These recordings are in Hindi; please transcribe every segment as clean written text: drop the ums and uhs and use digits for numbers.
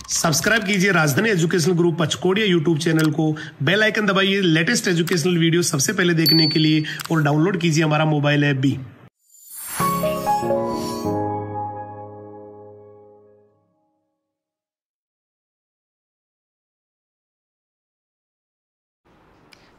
सब्सक्राइब कीजिए राजधानी एजुकेशनल ग्रुप पचकोड़िया यूट्यूब चैनल को, बेल आइकन दबाइए लेटेस्ट एजुकेशनल वीडियो सबसे पहले देखने के लिए और डाउनलोड कीजिए हमारा मोबाइल ऐप भी।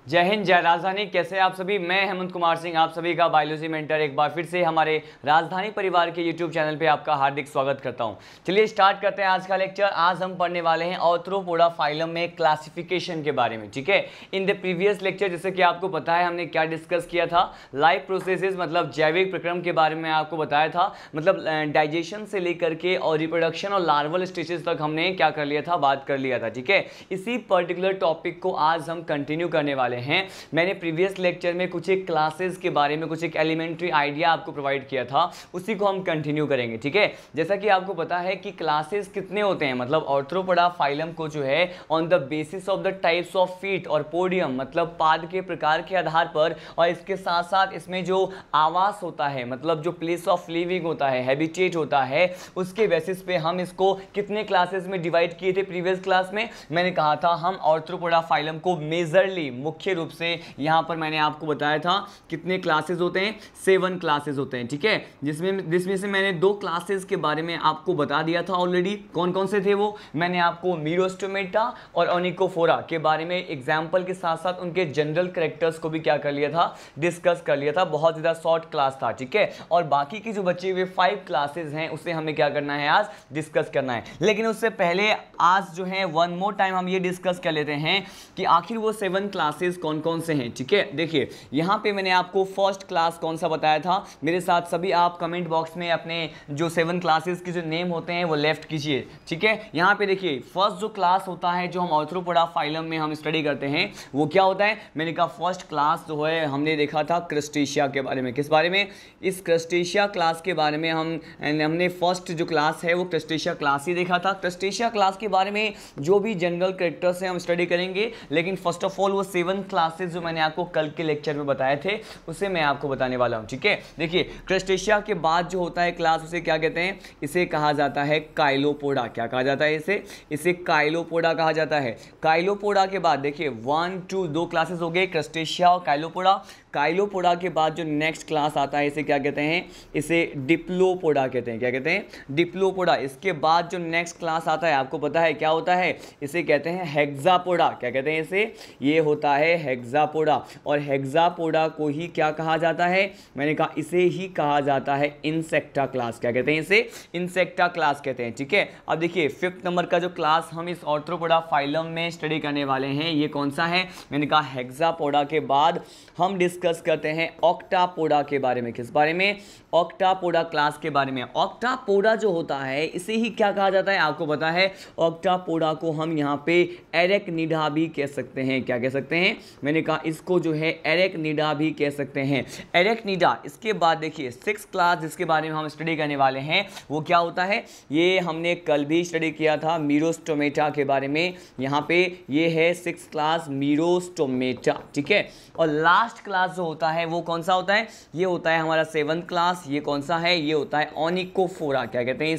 जय हिंद, जय राजधानी। कैसे आप सभी? मैं हेमंत कुमार सिंह, आप सभी का बायोलॉजी मेंटर एक बार फिर से हमारे राजधानी परिवार के यूट्यूब चैनल पे आपका हार्दिक स्वागत करता हूं। चलिए स्टार्ट करते हैं आज का लेक्चर। आज हम पढ़ने वाले हैं आर्थ्रोपोडा फाइलम में क्लासिफिकेशन के बारे में, ठीक है। इन द प्रीवियस लेक्चर जैसे कि आपको पता है हमने क्या डिस्कस किया था, लाइफ प्रोसेसेस मतलब जैविक प्रक्रम के बारे में आपको बताया था, मतलब डाइजेशन से लेकर के और रिप्रोडक्शन और लार्वल स्टेजेस तक हमने क्या कर लिया था, बात कर लिया था, ठीक है। इसी पर्टिकुलर टॉपिक को आज हम कंटिन्यू करने वाले हैं। मैंने प्रीवियस लेक्चर में कुछ एक क्लासेस के बारे में कुछ एक एलिमेंट्री आइडिया आपको प्रोवाइड किया था, उसी को हम कंटिन्यू करेंगे, ठीक है। जैसा कि आपको पता है कि क्लासेस कितने होते हैं, मतलब आर्थ्रोपोडा फाइलम को जो है on the basis of the types of feet और पोडियम मतलब पाद के प्रकार के आधार पर, और इसके साथ साथ इसमें जो आवास होता है मतलब जो प्लेस ऑफ लिविंग होता है, हैबिटेट होता है, उसके बेसिस पे हम इसको कितने क्लासेस में डिवाइड किए थे प्रीवियस क्लास में। मैंने कहा था हम आर्थ्रोपोडा फाइलम को मेजरली मुख्य रूप से यहां पर मैंने आपको बताया था कितने क्लासेस होते हैं, 7 क्लासेस होते हैं, ठीक है। जिसमें से मैंने 2 क्लासेस के बारे में आपको बता दिया था ऑलरेडी। कौन कौन से थे वो? मैंने आपको मीरोस्टोमेटा और ओनिकोफोरा के बारे में एग्जाम्पल के साथ साथ उनके जनरल कैरेक्टर्स को भी क्या कर लिया था, डिस्कस कर लिया था। बहुत ज़्यादा शॉर्ट क्लास था, ठीक है। और बाकी की जो बचे हुए 5 क्लासेस हैं उसे हमें क्या करना है, आज डिस्कस करना है। लेकिन उससे पहले आज जो है वन मोर टाइम हम ये डिस्कस कर लेते हैं कि आखिर वो 7 क्लासेस कौन कौन से हैं, ठीक है। देखिए यहां पे मैंने आपको फर्स्ट क्लास कौन सा बताया था, मेरे साथ सभी आप कमेंट बॉक्स में अपने जो 7 क्लासेस के जो नेम होते हैं वो लेफ्ट कीजिए, ठीक है। यहां पे देखिए फर्स्ट जो क्लास होता है जो हम आर्थ्रोपोडा फाइलम में हम स्टडी करते हैं वो क्या होता है। मैंने कहा फर्स्ट क्लास जो है हमने देखा था क्रस्टेशिया के बारे में। किस बारे में? इस क्रस्टेशिया क्लास के बारे में हमने फर्स्ट जो क्लास है वो क्रस्टेशिया क्लास ही देखा था। क्रस्टेशिया क्लास के बारे में जो भी जनरल कैरेक्टर्स हैं हम स्टडी करेंगे, लेकिन फर्स्ट ऑफ ऑल वो 7 क्लासेस जो मैंने आपको कल के लेक्चर में बताए थे उसे मैं आपको बताने वाला हूं, ठीक है। देखिए क्रस्टेशिया के बाद जो होता है क्लास उसे क्या कहते हैं, इसे कहा जाता है काइलोपोडा। क्या कहा जाता है इसे काइलोपोडा कहा जाता है। काइलोपोडा के बाद देखिए 1 2 2 क्लासेस हो गए, क्रस्टेशिया और काइलोपोडा। काइलोपोडा के बाद जो नेक्स्ट क्लास आता है इसे क्या कहते हैं, इसे डिप्लोपोडा कहते हैं। क्या कहते हैं? डिप्लोपोडा। इसके बाद जो नेक्स्ट क्लास आता है आपको पता है क्या होता है, इसे कहते हैं हेक्सापोडा। क्या कहते हैं इसे? ये होता है हेक्सापोडा। और हेक्सापोडा को ही क्या कहा जाता है, मैंने कहा इसे ही कहा जाता है इंसेक्टा क्लास। क्या कहते हैं इसे? इंसेक्टा क्लास कहते हैं, ठीक है। अब देखिए 5th नंबर का जो क्लास हम इस आर्थ्रोपोडा फाइलम में स्टडी करने वाले हैं ये कौन सा है, मैंने कहा हेक्सापोडा के बाद हम डिस्कस करते हैं ऑक्टापोडा के बारे में। किस बारे में? ऑक्टापोडा क्लास के बारे में। ऑक्टापोडा जो होता है इसे ही क्या कहा जाता है, आपको पता है ऑक्टापोडा को हम यहाँ पे एरेक्निडा भी कह सकते हैं। क्या कह सकते हैं? मैंने कहा इसको जो है एरेक्निडा भी कह सकते हैं, एरेक्निडा। इसके बाद देखिए 6th क्लास जिसके बारे में हम स्टडी करने वाले हैं वो क्या होता है, ये हमने कल भी स्टडी किया था मीरोस्टोमेटा के बारे में। यहाँ पे ये है 6th क्लास मीरोस्टोमेटा, ठीक है। और लास्ट क्लास जो होता है वो कौन सा होता है, ये होता है हमारा 7th क्लास। ये कौन सा है, ये होता है ओनिकोफोरा। क्या कहते हैं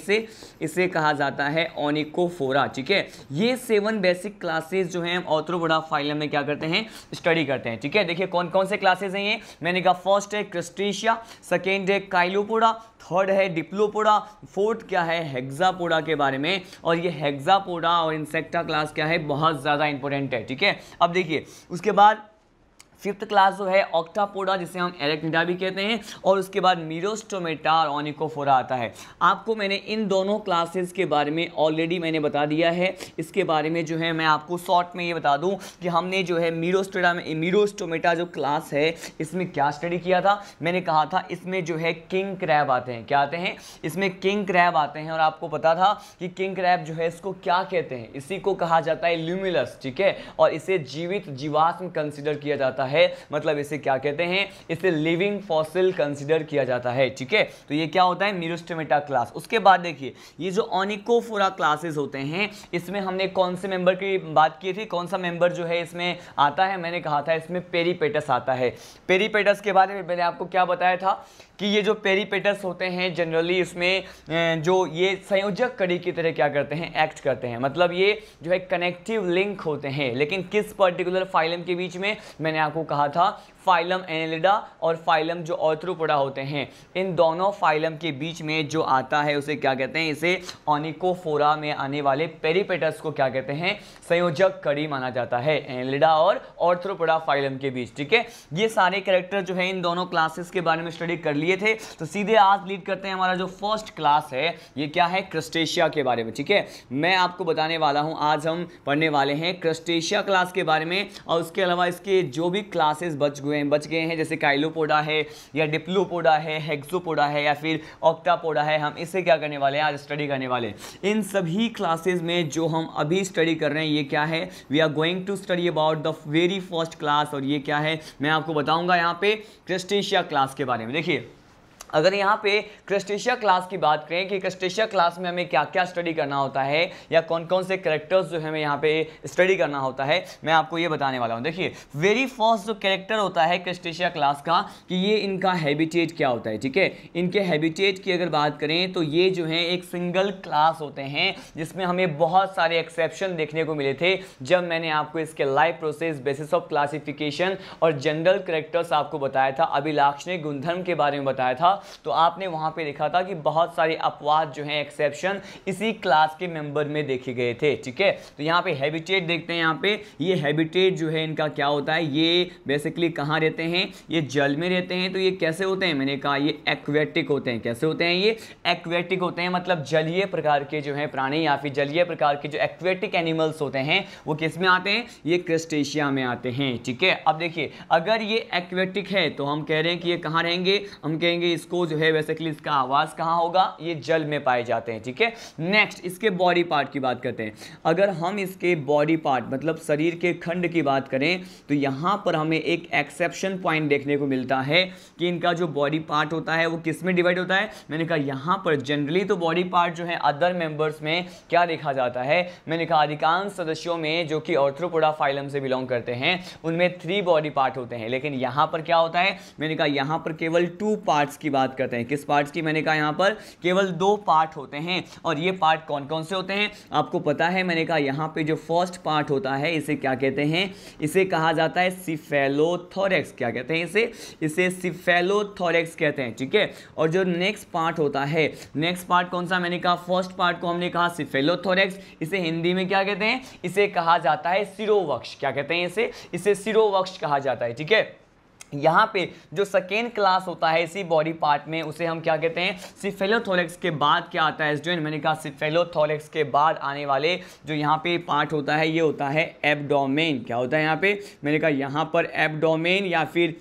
इसे कहा जाता है ओनिकोफोरा, ठीक है। ये 7 बेसिक क्लासेस जो हैं आर्थ्रोपोडा फाइलम में क्या करते हैं, स्टडी करते हैं, ठीक है। देखिए कौन कौन से क्लासेस हैं ये, मैंने कहा फर्स्ट है क्रस्टेशिया, सेकेंड है काइलोपोडा, थर्ड है डिप्लोपोडा, फोर्थ क्या है हेक्सापोडा के बारे में। और ये हेक्सापोडा और इंसेक्टा क्लास क्या है, बहुत ज़्यादा इंपॉर्टेंट है, ठीक है। अब देखिए उसके बाद 5th क्लास जो है ऑक्टापोडा जिसे हम एरेक्निडा भी कहते हैं, और उसके बाद मीरोस्टोमेटा और ओनिकोफोरा आता है। आपको मैंने इन दोनों क्लासेस के बारे में ऑलरेडी मैंने बता दिया है। इसके बारे में जो है मैं आपको शॉर्ट में ये बता दूं कि हमने जो है मीरोस्टोमेटा जो क्लास है इसमें क्या स्टडी किया था। मैंने कहा था इसमें जो है किंग क्रैब आते हैं। क्या आते हैं? इसमें किंग क्रैब आते हैं। और आपको पता था कि किंग क्रैब जो है इसको क्या कहते हैं, इसी को कहा जाता है ल्यूमिलस, ठीक है। और इसे जीवित जीवाश्म कंसिडर किया जाता है। है, मतलब इसे क्या कहते हैं, इसे लिविंग फॉसिल कंसीडर किया जाता है। ठीक है, तो ये क्या होता है, मीरोस्टेमेटा क्लास। उसके बाद देखिए ये जो ओनिकोफोरा क्लासेस होते हैं, इसमें हमने कौन से मेंबर की बात की थी, कौन सा मेंबर जो है इसमें आता है, मैंने कहा था इसमें पेरीपेटस आता है। पेरीपेटस के बारे में मैंने आपको क्या बताया था कि ये जो पेरीपेटस होते हैं जनरली इसमें जो ये संयोजक कड़ी की तरह क्या करते हैं, एक्ट करते हैं, मतलब ये जो है कनेक्टिव लिंक होते हैं। लेकिन किस पर्टिकुलर फाइलम के बीच में, मैंने आपको कहा था फाइलम एनेलिडा और फाइलम जो आर्थ्रोपोडा होते हैं, इन दोनों फाइलम के बीच में जो आता है उसे क्या कहते हैं, इसे ओनिकोफोरा में आने वाले पेरीपेटस को क्या कहते हैं, संयोजक कड़ी माना जाता है, एनेलिडा और आर्थ्रोपोडा फाइलम के बीच। ठीक है, ये सारे कैरेक्टर जो है इन दोनों क्लासेस के बारे में स्टडी कर लिए थे। तो सीधे आज लीड करते हैं हमारा जो फर्स्ट क्लास है, ये क्या है, क्रस्टेशिया के बारे में। ठीक है, मैं आपको बताने वाला हूं, आज हम पढ़ने वाले हैं क्रस्टेशिया क्लास के बारे में, और उसके अलावा इसके जो भी क्लासेस बच गए हैं जैसे काइलोपोडा है या डिप्लोपोडा है, हेक्सोपोडा है या फिर ऑक्टापोडा है, हम इसे क्या करने वाले हैं, आज स्टडी करने वाले। इन सभी क्लासेस में जो हम अभी स्टडी कर रहे हैं ये क्या है, we are going to study about the very first class, और ये क्या है मैं आपको बताऊंगा यहाँ पे क्रस्टेशिया क्लास के बारे में। देखिए अगर यहाँ पे क्रस्टेशिया क्लास की बात करें कि क्रस्टेशिया क्लास में हमें क्या क्या स्टडी करना होता है या कौन कौन से कैरेक्टर्स जो हमें यहाँ पे स्टडी करना होता है, मैं आपको ये बताने वाला हूँ। देखिए वेरी फर्स्ट जो कैरेक्टर होता है क्रस्टेशिया क्लास का कि ये इनका हैबिटेट क्या होता है। ठीक है, इनके हैबिटेट की अगर बात करें तो ये जो है एक सिंगल क्लास होते हैं जिसमें हमें बहुत सारे एक्सेप्शन देखने को मिले थे जब मैंने आपको इसके life process, basis of classification और जनरल कैरेक्टर्स आपको बताया था, अभिलाक्षणिक गुणधर्म के बारे में बताया था। तो आपने वहां पे देखा था कि बहुत सारे अपवाद जो हैं, एक्सेप्शन इसी क्लास के मेंबर में देखे गए थे। ठीक है, तो यहाँ पे हैबिटेट देखते हैं, यहाँ पे ये हैबिटेट जो है इनका क्या होता है, ये बेसिकली कहाँ रहते हैं, ये जल में रहते हैं। तो ये कैसे होते हैं, मैंने कहा ये एक्वेटिक होते हैं। कैसे होते हैं, ये एक्वेटिक होते हैं, मतलब जलीय प्रकार के जो है प्राणी या फिर जलीय प्रकार के जो एक्वेटिक एनिमल्स होते हैं वो किस में आते हैं, ये क्रस्टेशिया में आते हैं। ठीक है, अब देखिए अगर ये एक्वेटिक है तो हम कह रहे हैं कि ये कहाँ रहेंगे, हम कहेंगे इसको जो है बेसिकली इसका आवास कहां होगा, ये जल में पाए जाते हैं। ठीक है, नेक्स्ट इसके बॉडी पार्ट की बात करते हैं। अगर हम इसके बॉडी पार्ट मतलब शरीर के खंड की बात करें तो यहां पर हमें एक एक्सेप्शन पॉइंट देखने को मिलता है कि इनका जो बॉडी पार्ट होता है वो किस में डिवाइड होता है। मैंने कहा यहां पर जनरली तो बॉडी पार्ट जो है अदर मेंबर्स में क्या देखा जाता है, मैंने कहा अधिकांश सदस्यों में जो कि आर्थ्रोपोडा फाइलम से बिलोंग करते हैं उनमें 3 बॉडी पार्ट होते हैं, लेकिन यहां पर क्या होता है, मैंने कहा यहां पर केवल 2 पार्ट्स की बात करते हैं। किस पार्ट्स की, मैंने कहा यहां पर केवल 2 पार्ट होते हैं। और ये पार्ट कौन कौन से होते हैं आपको पता है, मैंने कहा यहां पे जो फर्स्ट पार्ट होता है इसे क्या कहते हैं, इसे कहा जाता है सिफेलोथोरेक्स। क्या कहते हैं इसे सिफेलोथोरेक्स कहते हैं। ठीक है, और जो नेक्स्ट पार्ट होता है, नेक्स्ट पार्ट कौन सा, मैंने कहा फर्स्ट पार्ट को हमने कहा सिफेलोथोरेक्स, इसे हिंदी में क्या कहते हैं, इसे कहा जाता है सिरोवक्ष। क्या कहते हैं इसे सिरोवक्ष कहा जाता है। ठीक है, यहाँ पे जो सेकेंड क्लास होता है इसी बॉडी पार्ट में उसे हम क्या कहते हैं, सिफेलोथोरेक्स के बाद क्या आता है एस्ट्रोइन, मैंने कहा सिफेलोथोरेक्स के बाद आने वाले जो यहाँ पे पार्ट होता है ये होता है एब्डोमेन। क्या होता है यहाँ पे, मैंने कहा यहाँ पर एब्डोमेन या फिर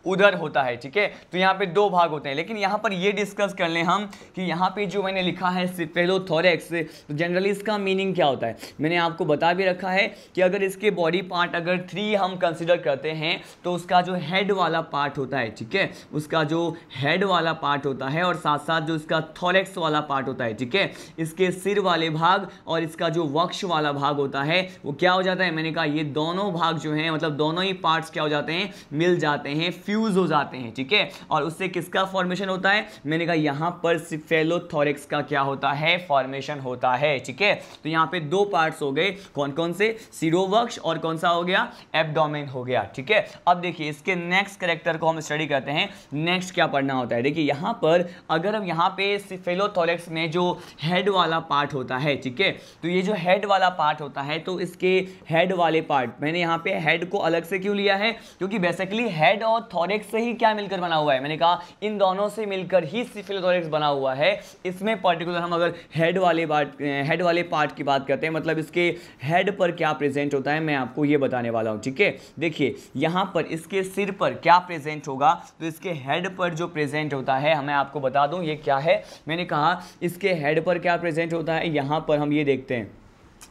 उधर होता है। ठीक है, तो यहाँ पे 2 भाग होते हैं, लेकिन यहाँ पर ये डिस्कस कर लें हम कि यहाँ पे जो मैंने लिखा है सिफेलोथोरेक्स, तो जनरली इसका मीनिंग क्या होता है, मैंने आपको बता भी रखा है कि अगर इसके बॉडी पार्ट अगर 3 हम कंसिडर करते हैं तो उसका जो हेड वाला पार्ट होता है, ठीक है, उसका जो हेड वाला पार्ट होता है और साथ साथ जो इसका थोरेक्स वाला पार्ट होता है, ठीक है, इसके सिर वाले भाग और इसका जो वक्ष वाला भाग होता है वो क्या हो जाता है, मैंने कहा ये दोनों भाग जो हैं मतलब दोनों ही पार्ट्स क्या हो जाते हैं, मिल जाते हैं, फ्यूज हो जाते हैं। ठीक है, और उससे किसका फॉर्मेशन होता है, मैंने कहा यहां पर सिफेलोथोरेक्स का क्या होता है, फॉर्मेशन होता है। ठीक है, तो यहां पे 2 पार्ट्स हो गए, कौन कौन से, सिरोवक्ष और कौन सा हो गया, एब्डोमेन हो गया। ठीक है, अब देखिए इसके नेक्स्ट कैरेक्टर को हम स्टडी करते हैं, नेक्स्ट क्या पढ़ना होता है। देखिए यहां पर अगर हम यहां पे सिफेलोथोरेक्स में जो हेड वाला पार्ट होता है, ठीक है, तो ये जो हेड वाला पार्ट होता है तो इसके हेड वाले पार्ट, मैंने यहां पे हेड को अलग से क्यों लिया है, क्योंकि बेसिकली हेड और थोरेक्स से ही क्या मिलकर बना हुआ है, मैंने कहा इन दोनों से मिलकर ही सिफेलोथोरेक्स बना हुआ है। इसमें पर्टिकुलर हम अगर हेड वाले पार्ट की बात करते हैं, मतलब इसके हेड पर क्या प्रेजेंट होता है मैं आपको ये बताने वाला हूं। ठीक है, देखिए यहां पर इसके सिर पर क्या प्रेजेंट होगा, तो इसके हेड पर जो प्रेजेंट होता है, हमें आपको बता दूं ये क्या है, मैंने कहा इसके हेड पर क्या प्रेजेंट होता है, यहां पर हम ये देखते हैं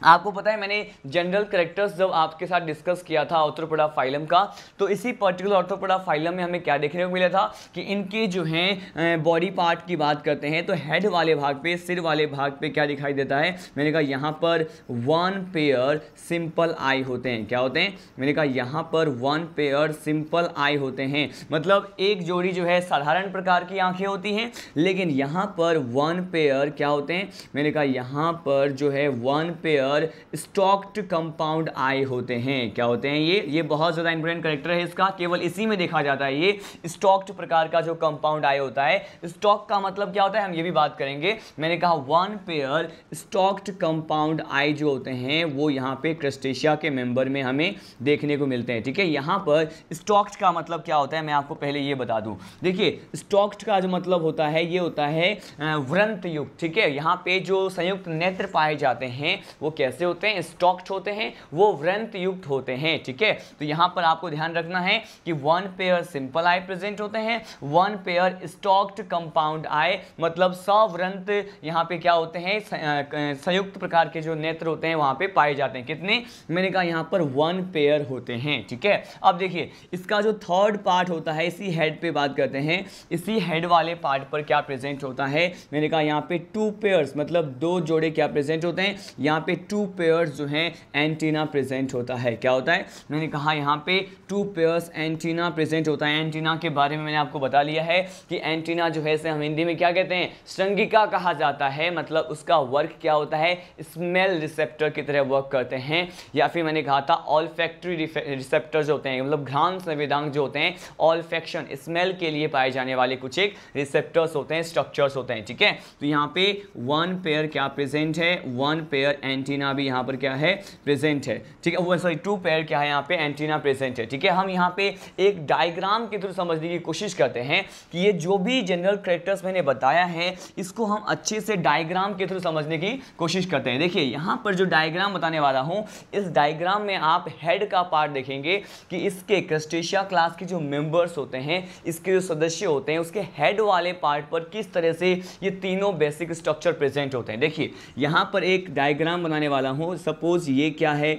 आपको पता है मैंने जनरल कैरेक्टर्स जब आपके साथ डिस्कस किया था ऑर्थोपोडा फाइलम का, तो इसी पर्टिकुलर ऑर्थोपोडा फाइलम में हमें क्या देखने को मिला था कि इनके जो हैं बॉडी पार्ट की बात करते हैं तो हेड वाले भाग पे, सिर वाले भाग पे क्या दिखाई देता है, मैंने कहा यहाँ पर 1 पेयर सिंपल आई होते हैं। क्या होते हैं, मैंने कहा यहाँ पर 1 पेयर सिंपल आई होते हैं, मतलब एक जोड़ी जो है साधारण प्रकार की आंखें होती हैं, लेकिन यहाँ पर 1 पेयर क्या होते हैं, मैंने कहा यहाँ पर जो है 1 पेयर स्टॉक्ड कंपाउंड आई होते हैं। क्या होते हैं ये बहुत ज़्यादा इंपॉर्टेंट कैरेक्टर है इसका, केवल इसी में देखा जाता है ये स्टॉक्ड प्रकार का जो कंपाउंड आई होता है। स्टॉक का मतलब क्या होता है हम ये भी बात करेंगे। मैंने कहा 1 पेयर स्टॉक्ड कंपाउंड आई जो होते हैं वो यहाँ पे क्रस्टेशिया के मेंबर में हमें देखने को मिलते हैं। ठीक है, यहाँ पर स्टॉक्ड का मतलब क्या होता है मैं आपको पहले ये बता दूं। देखिए स्टॉक्ड का जो मतलब होता है ये होता है व्रंत युक्त। ठीक है, यहाँ पे जो संयुक्त नेत्र पाए जाते हैं वो कैसे होते हैं, स्टॉक्ड होते हैं, वो व्रंत युक्त होते हैं। ठीक है, तो यहाँ पर आपको ध्यान रखना है कि 1 पेयर सिंपल आई प्रेजेंट होते हैं, 1 पेयर स्टॉक्ड कंपाउंड आई मतलब सव्रंत यहाँ पे क्या होते हैं, संयुक्त प्रकार के जो नेत्र होते हैं वहां पे पाए जाते हैं। कितने, मैंने कहा यहाँ पर 1 पेयर होते हैं। ठीक है, अब देखिए इसका जो थर्ड पार्ट होता है, इसी हेड पे बात करते हैं, इसी हेड वाले पार्ट पर क्या प्रेजेंट होता है, मैंने कहा यहाँ पे 2 पेयर्स मतलब 2 जोड़े क्या प्रेजेंट होते हैं, यहाँ पे 2 पेयर्स जो हैं एंटीना प्रेजेंट होता है। क्या होता है, मैंने कहा यहाँ पे 2 पेयर्स एंटीना प्रेजेंट होता है। एंटीना के बारे में मैंने आपको बता लिया है कि एंटीना जो है इसे हम हिंदी में क्या कहते हैं, श्रृंगिका कहा जाता है, मतलब उसका वर्क क्या होता है, स्मेल रिसेप्टर की तरह वर्क करते हैं, या फिर मैंने कहा था ऑल्फैक्टरी रिसेप्टर जो होते हैं, मतलब घ्राण संवेदनांग जो होते हैं, ऑल्फैक्शन स्मेल के लिए पाए जाने वाले कुछ एक रिसेप्टर्स होते हैं, स्ट्रक्चर्स होते हैं। ठीक है, तो यहाँ पे 1 पेयर क्या प्रेजेंट है, 1 पेयर एंटीना भी यहाँ पर क्या है प्रेजेंट है। ठीक है, वो सॉरी 2 पेयर क्या है यहाँ पे एंटीना प्रेजेंट है। ठीक है, हम यहाँ पे एक डायग्राम के थ्रू समझने की कोशिश करते हैं कि ये जो भी जनरल कैरेक्टर्स मैंने बताया है इसको हम अच्छे से डायग्राम के थ्रू समझने की कोशिश करते हैं। देखिए यहाँ पर जो डायग्राम बताने वाला हूँ, इस डायग्राम में आप हेड का पार्ट देखेंगे कि इसके क्रस्टेशिया क्लास के जो मेंबर्स होते हैं, इसके जो सदस्य होते हैं, उसके हेड वाले पार्ट पर किस तरह से ये तीनों बेसिक स्ट्रक्चर प्रेजेंट होते हैं। देखिए यहाँ पर एक डायग्राम बनाने वाला हूँ, सपोज ये क्या है,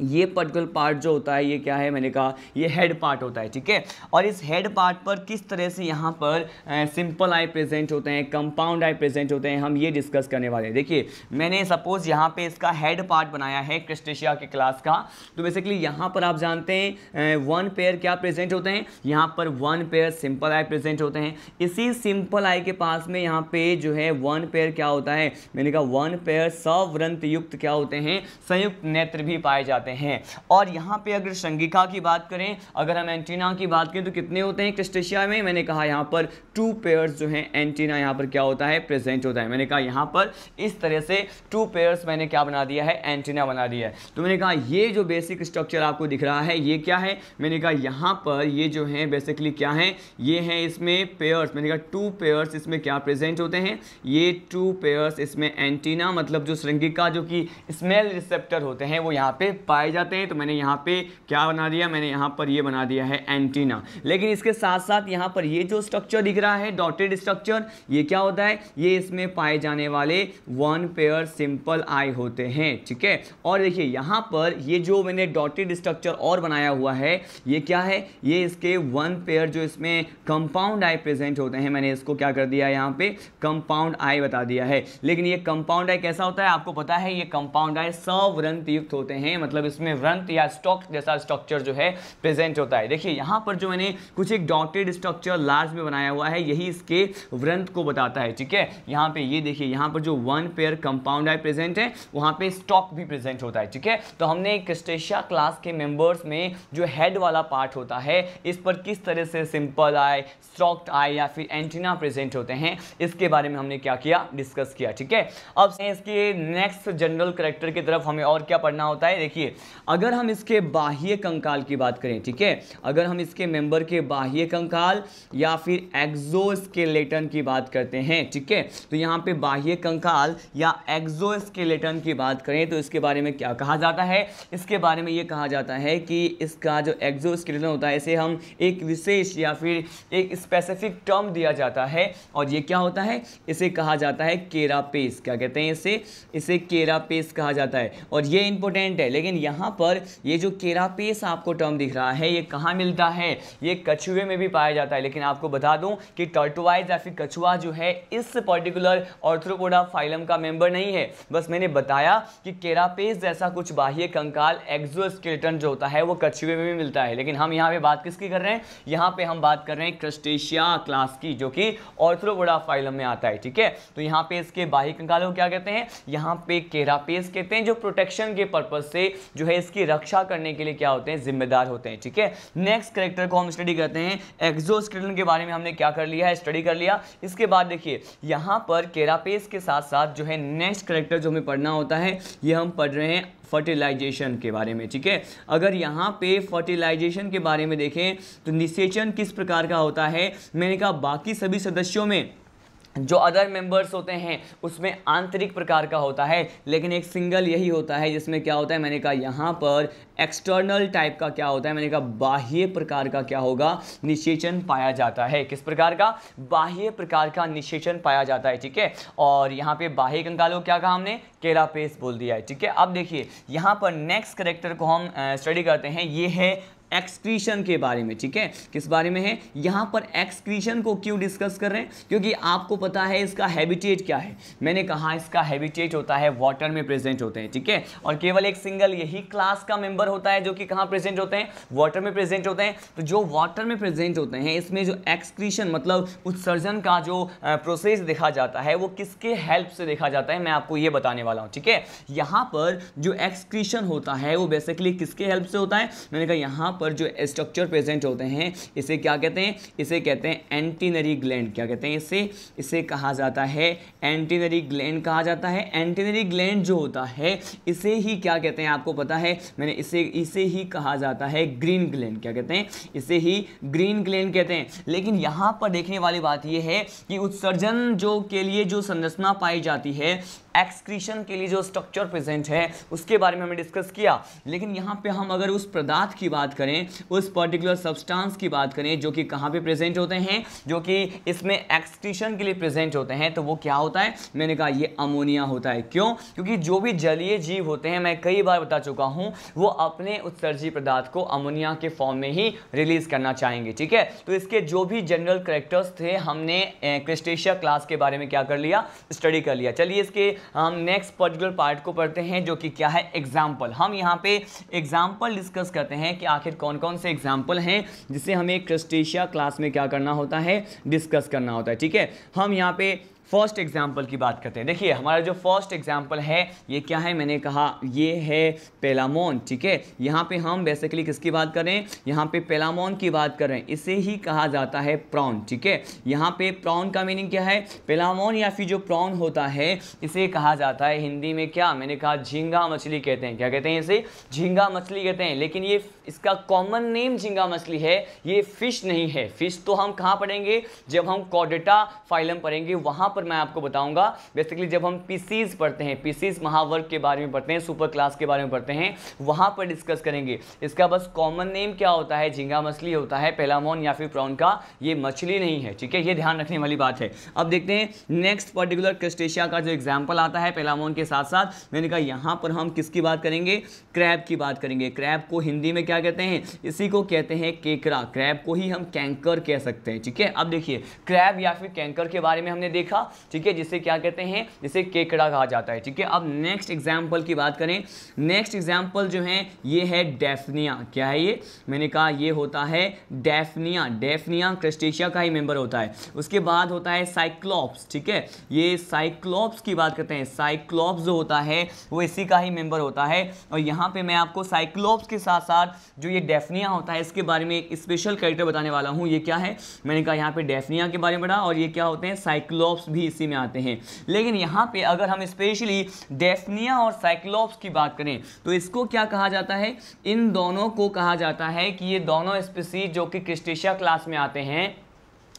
ये पर्टिकुलर पार्ट जो होता है ये क्या है, मैंने कहा ये हेड पार्ट होता है। ठीक है, और इस हेड पार्ट पर किस तरह से यहाँ पर सिंपल आई प्रेजेंट होते हैं, कंपाउंड आई प्रेजेंट होते हैं, हम ये डिस्कस करने वाले हैं। देखिए मैंने सपोज यहाँ पे इसका हेड पार्ट बनाया है क्रस्टेशिया के क्लास का, तो बेसिकली यहाँ पर आप जानते हैं 1 पेयर क्या प्रेजेंट होते हैं, यहाँ पर 1 पेयर सिंपल आई प्रेजेंट होते हैं। इसी सिंपल आई के पास में यहाँ पे जो है 1 पेयर क्या होता है, मैंने कहा 1 पेयर सव्रंत युक्त क्या होते हैं, संयुक्त नेत्र भी पाए जाते हैं। और यहाँ पे अगर श्रृंगिका की बात करें, अगर हम एंटीना की बात करें तो कितने होते हैं क्रस्टेशिया में, मैंने कहा यहाँ पर 2 पेयर्स जो हैं एंटीना यहाँ पर क्या होता है प्रेजेंट होता है। मैंने कहा यहाँ पर इस तरह से 2 पेयर्स मैंने क्या बना दिया है, एंटीना बना दिया है। तो मैंने कहा ये जो बेसिक स्ट्रक्चर आपको दिख रहा है ये क्या है, मैंने कहा यहाँ पर ये जो है बेसिकली क्या है, ये है इसमें पेयर्स, मैंने कहा 2 पेयर्स इसमें क्या प्रेजेंट होते हैं, ये 2 पेयर्स इसमें एंटीना मतलब जो श्रृंगिका जो कि स्मेल रिसेप्टर होते हैं वो यहाँ पे पाए जाते हैं। तो मैंने यहाँ पे क्या बना दिया, मैंने यहाँ पर ये बना दिया है एंटीना। लेकिन इसके साथ साथ यहाँ पर ये जो स्ट्रक्चर दिख रहा है डॉटेड स्ट्रक्चर, ये क्या होता है, ये इसमें पाए जाने वाले 1 पेयर सिंपल आई होते हैं। ठीक है, और देखिए यहाँ पर ये जो मैंने डॉटेड स्ट्रक्चर और बनाया हुआ है ये क्या है, ये इसके 1 पेयर जो इसमें कंपाउंड आई प्रेजेंट होते हैं, मैंने इसको क्या कर दिया यहाँ पे कंपाउंड आई बता दिया है। लेकिन ये कंपाउंड आई कैसा होता है आपको पता है, ये कंपाउंड आई सव्रंत युक्त होते हैं, मतलब इसमें व्रंत या स्टॉक जैसा स्ट्रक्चर जो है प्रेजेंट होता है। देखिए यहाँ पर जो मैंने कुछ एक डॉटेड स्ट्रक्चर लार्ज में बनाया हुआ है यही इसके व्रंत को बताता है। ठीक है, यहाँ पे ये देखिए यहाँ पर जो 1 पेयर कंपाउंड आई प्रेजेंट है वहाँ पे स्टॉक भी प्रेजेंट होता है। ठीक है, तो हमने क्रस्टेशिया क्लास के मेंबर्स में जो हेड वाला पार्ट होता है इस पर किस तरह से सिंपल आई, स्टॉक्ड आई या फिर एंटीना प्रेजेंट होते हैं इसके बारे में हमने क्या किया, डिस्कस किया। ठीक है, अब इसके नेक्स्ट जनरल कैरेक्टर की तरफ हमें और क्या पढ़ना होता है। देखिए देखिए अगर हम इसके बाह्य कंकाल की बात करें, ठीक है, अगर हम इसके मेंबर के बाह्य कंकाल या फिर एक्सोस्केलेटन की बात करते हैं, ठीक है, तो यहाँ पे बाह्य कंकाल या एक्सोस्केलेटन की बात करें तो इसके बारे में क्या कहा जाता है, इसके बारे में ये कहा जाता है कि इसका जो एक्सोस्केलेटन होता है इसे हम एक विशेष या फिर एक स्पेसिफिक टर्म दिया जाता है और ये क्या होता है, इसे कहा जाता है केरापेस। क्या कहते हैं इसे केरापेस कहा जाता है और ये इंपॉर्टेंट है। लेकिन यहाँ पर ये जो केरापेस आपको टर्म दिख रहा है ये कहाँ मिलता है, ये कछुए में भी पाया जाता है। लेकिन आपको बता दूं कि टर्टोइज या फिर कछुआ जो है इस पर्टिकुलर आर्थ्रोपोडा फाइलम का मेंबर नहीं है। बस मैंने बताया कि केरापेस जैसा कुछ बाह्य कंकाल एक्सोस्केलेटन जो होता है वो कछुए में भी मिलता है। लेकिन हम यहाँ पे बात किसकी कर रहे हैं, यहाँ पे हम बात कर रहे हैं क्रस्टेशिया क्लास की जो कि आर्थ्रोपोडा फाइलम में आता है, ठीक है। तो यहाँ पे इसके बाह्य कंकाल को क्या कहते हैं, यहाँ पे केरापेस कहते हैं, जो प्रोटेक्शन के पर्पज से जो है इसकी रक्षा करने के लिए क्या होते हैं, जिम्मेदार होते हैं, ठीक है। नेक्स्ट कैरेक्टर को हम स्टडी करते हैं। एक्सोस्केलेटन के बारे में हमने क्या कर लिया है, स्टडी कर लिया। इसके बाद देखिए यहाँ पर केरापेस के साथ साथ जो है नेक्स्ट कैरेक्टर जो हमें पढ़ना होता है ये हम पढ़ रहे हैं फर्टिलाइजेशन के बारे में, ठीक है। अगर यहाँ पे फर्टिलाइजेशन के बारे में देखें तो निषेचन किस प्रकार का होता है, मैंने कहा बाकी सभी सदस्यों में जो अदर मेंबर्स होते हैं उसमें आंतरिक प्रकार का होता है, लेकिन एक सिंगल यही होता है जिसमें क्या होता है, मैंने कहा यहाँ पर एक्सटर्नल टाइप का क्या होता है, मैंने कहा बाह्य प्रकार का क्या होगा, निषेचन पाया जाता है। किस प्रकार का, बाह्य प्रकार का निषेचन पाया जाता है, ठीक है। और यहाँ पे बाह्य कंकाल को क्या कहा हमने, केरापेस बोल दिया है, ठीक है। अब देखिए यहाँ पर नेक्स्ट कैरेक्टर को हम स्टडी करते हैं, ये है एक्सक्रीशन के बारे में, ठीक है। किस बारे में है, यहाँ पर एक्सक्रीशन को क्यों डिस्कस कर रहे हैं, क्योंकि आपको पता है इसका हैबिटेट क्या है। मैंने कहा इसका हैबिटेट होता है वाटर में प्रेजेंट होते हैं, ठीक है। और केवल एक सिंगल यही क्लास का मेंबर होता है जो कि कहाँ प्रेजेंट होते हैं, वाटर में प्रेजेंट होते हैं। तो जो वाटर में प्रेजेंट होते हैं इसमें जो एक्सक्रीशन मतलब उत्सर्जन का जो प्रोसेस देखा जाता है वो किसके हेल्प से देखा जाता है, मैं आपको ये बताने वाला हूँ, ठीक है। यहाँ पर जो एक्सक्रीशन होता है वो बेसिकली किसके हेल्प से होता है, मैंने कहा यहाँ पर जो स्ट्रक्चर प्रेजेंट होते हैं इसे क्या कहते हैं, इसे कहते हैं एंटीनरी ग्लैंड। क्या कहते हैं इसे कहा जाता है एंटीनरी ग्लैंड कहा जाता है। एंटीनरी ग्लैंड जो होता है इसे ही क्या कहते हैं, आपको पता है, मैंने इसे ही कहा जाता है ग्रीन ग्लैंड। क्या कहते हैं, इसे ही ग्रीन ग्लैंड कहते हैं। लेकिन यहाँ पर देखने वाली बात यह है कि उत्सर्जन जो के लिए जो संरचना पाई जाती है, एक्सक्रीशन के लिए जो स्ट्रक्चर प्रेजेंट है उसके बारे में हमने डिस्कस किया। लेकिन यहाँ पे हम अगर उस पदार्थ की बात करें, उस पर्टिकुलर सब्सटेंस की बात करें जो कि कहाँ पे प्रेजेंट होते हैं, जो कि इसमें एक्सक्रीशन के लिए प्रेजेंट होते हैं, तो वो क्या होता है, मैंने कहा ये अमोनिया होता है। क्यों, क्योंकि जो भी जलीय जीव होते हैं, मैं कई बार बता चुका हूँ, वो अपने उत्सर्जी पदार्थ को अमोनिया के फॉर्म में ही रिलीज करना चाहेंगे, ठीक है। तो इसके जो भी जनरल कैरेक्टर्स थे हमने क्रस्टेशिया क्लास के बारे में क्या कर लिया, स्टडी कर लिया। चलिए इसके हम नेक्स्ट पर्टिकुलर पार्ट को पढ़ते हैं जो कि क्या है, एग्जाम्पल। हम यहाँ पे एग्जाम्पल डिस्कस करते हैं कि आखिर कौन कौन से एग्जाम्पल हैं जिसे हमें क्रस्टेशिया क्लास में क्या करना होता है, डिस्कस करना होता है, ठीक है। हम यहाँ पे फर्स्ट एग्जाम्पल की बात करते हैं। देखिए हमारा जो फर्स्ट एग्जाम्पल है ये क्या है, मैंने कहा ये है पेलामोन, ठीक है। यहाँ पे हम बेसिकली किसकी बात कर रहे हैं, यहाँ पे पेलामोन की बात कर रहे हैं। इसे ही कहा जाता है प्रॉन, ठीक है। यहाँ पे प्रॉन का मीनिंग क्या है, पेलामोन या फिर जो प्रॉन होता है इसे कहा जाता है हिंदी में क्या, मैंने कहा झींगा मछली कहते हैं। क्या कहते हैं, इसे झींगा मछली कहते हैं। लेकिन ये इसका कॉमन नेम झींगा मछली है, ये फिश नहीं है। फिश तो हम कहाँ पढ़ेंगे, जब हम कॉर्डेटा फाइलम पढ़ेंगे वहाँ पर मैं आपको बताऊंगा। बेसिकली जब हम पीसीज पढ़ते हैं, पीसीज महावर्ग के बारे में पढ़ते हैं, सुपर क्लास के बारे में पढ़ते हैं, वहां पर डिस्कस करेंगे। इसका बस कॉमन नेम क्या होता है, झींगा मछली होता है, पेलामोन या फिर प्रॉन का ये मछली नहीं है, ठीक है। ये ध्यान रखने वाली बात है। अब देखते हैं नेक्स्ट पर्टिकुलर क्रस्टेशिया का जो एग्जाम्पल आता है पेलामोन के साथ साथ, मैंने कहा यहाँ पर हम किसकी बात करेंगे, क्रैब की बात करेंगे। क्रैब को हिंदी में क्या कहते हैं, इसी को कहते हैं केकड़ा। क्रैब को ही हम कैंकर कह सकते हैं, ठीक है। अब देखिए क्रैब या फिर कैंकर के बारे में हमने देखा, ठीक है, जिसे क्या कहते हैं, जिसे केकड़ा कहा जाता है, ठीक है। अब नेक्स्ट एग्जाम्पल की बात करें, नेक्स्ट एग्जाम्पल जो है ये है डेफनिया। क्या है ये, मैंने कहा ये होता है डेफनिया। डेफनिया क्रस्टेशिया का ही मेंबर होता है। उसके बाद होता है साइक्लोप्स, ठीक है। ये साइक्लोप्स की बात करते हैं। साइक्लोप्स जो होता है वो इसी का ही मेंबर होता है। और यहाँ पे मैं आपको साइक्लोप्स के साथ साथ जो ये डेफनिया होता है इसके बारे में एक स्पेशल कैरेक्टर बताने वाला हूँ। ये क्या है, मैंने कहा यहाँ पे डेफनिया के बारे में पढ़ा, और ये क्या होते हैं, साइक्लोप्स भी इसी में आते हैं। लेकिन यहाँ पे अगर हम स्पेशली डेफनिया और साइक्लोप्स की बात करें तो इसको क्या कहा जाता है, इन दोनों को कहा जाता है कि ये दोनों स्पीसीज जो कि क्रिस्टेशिया क्लास में आते हैं,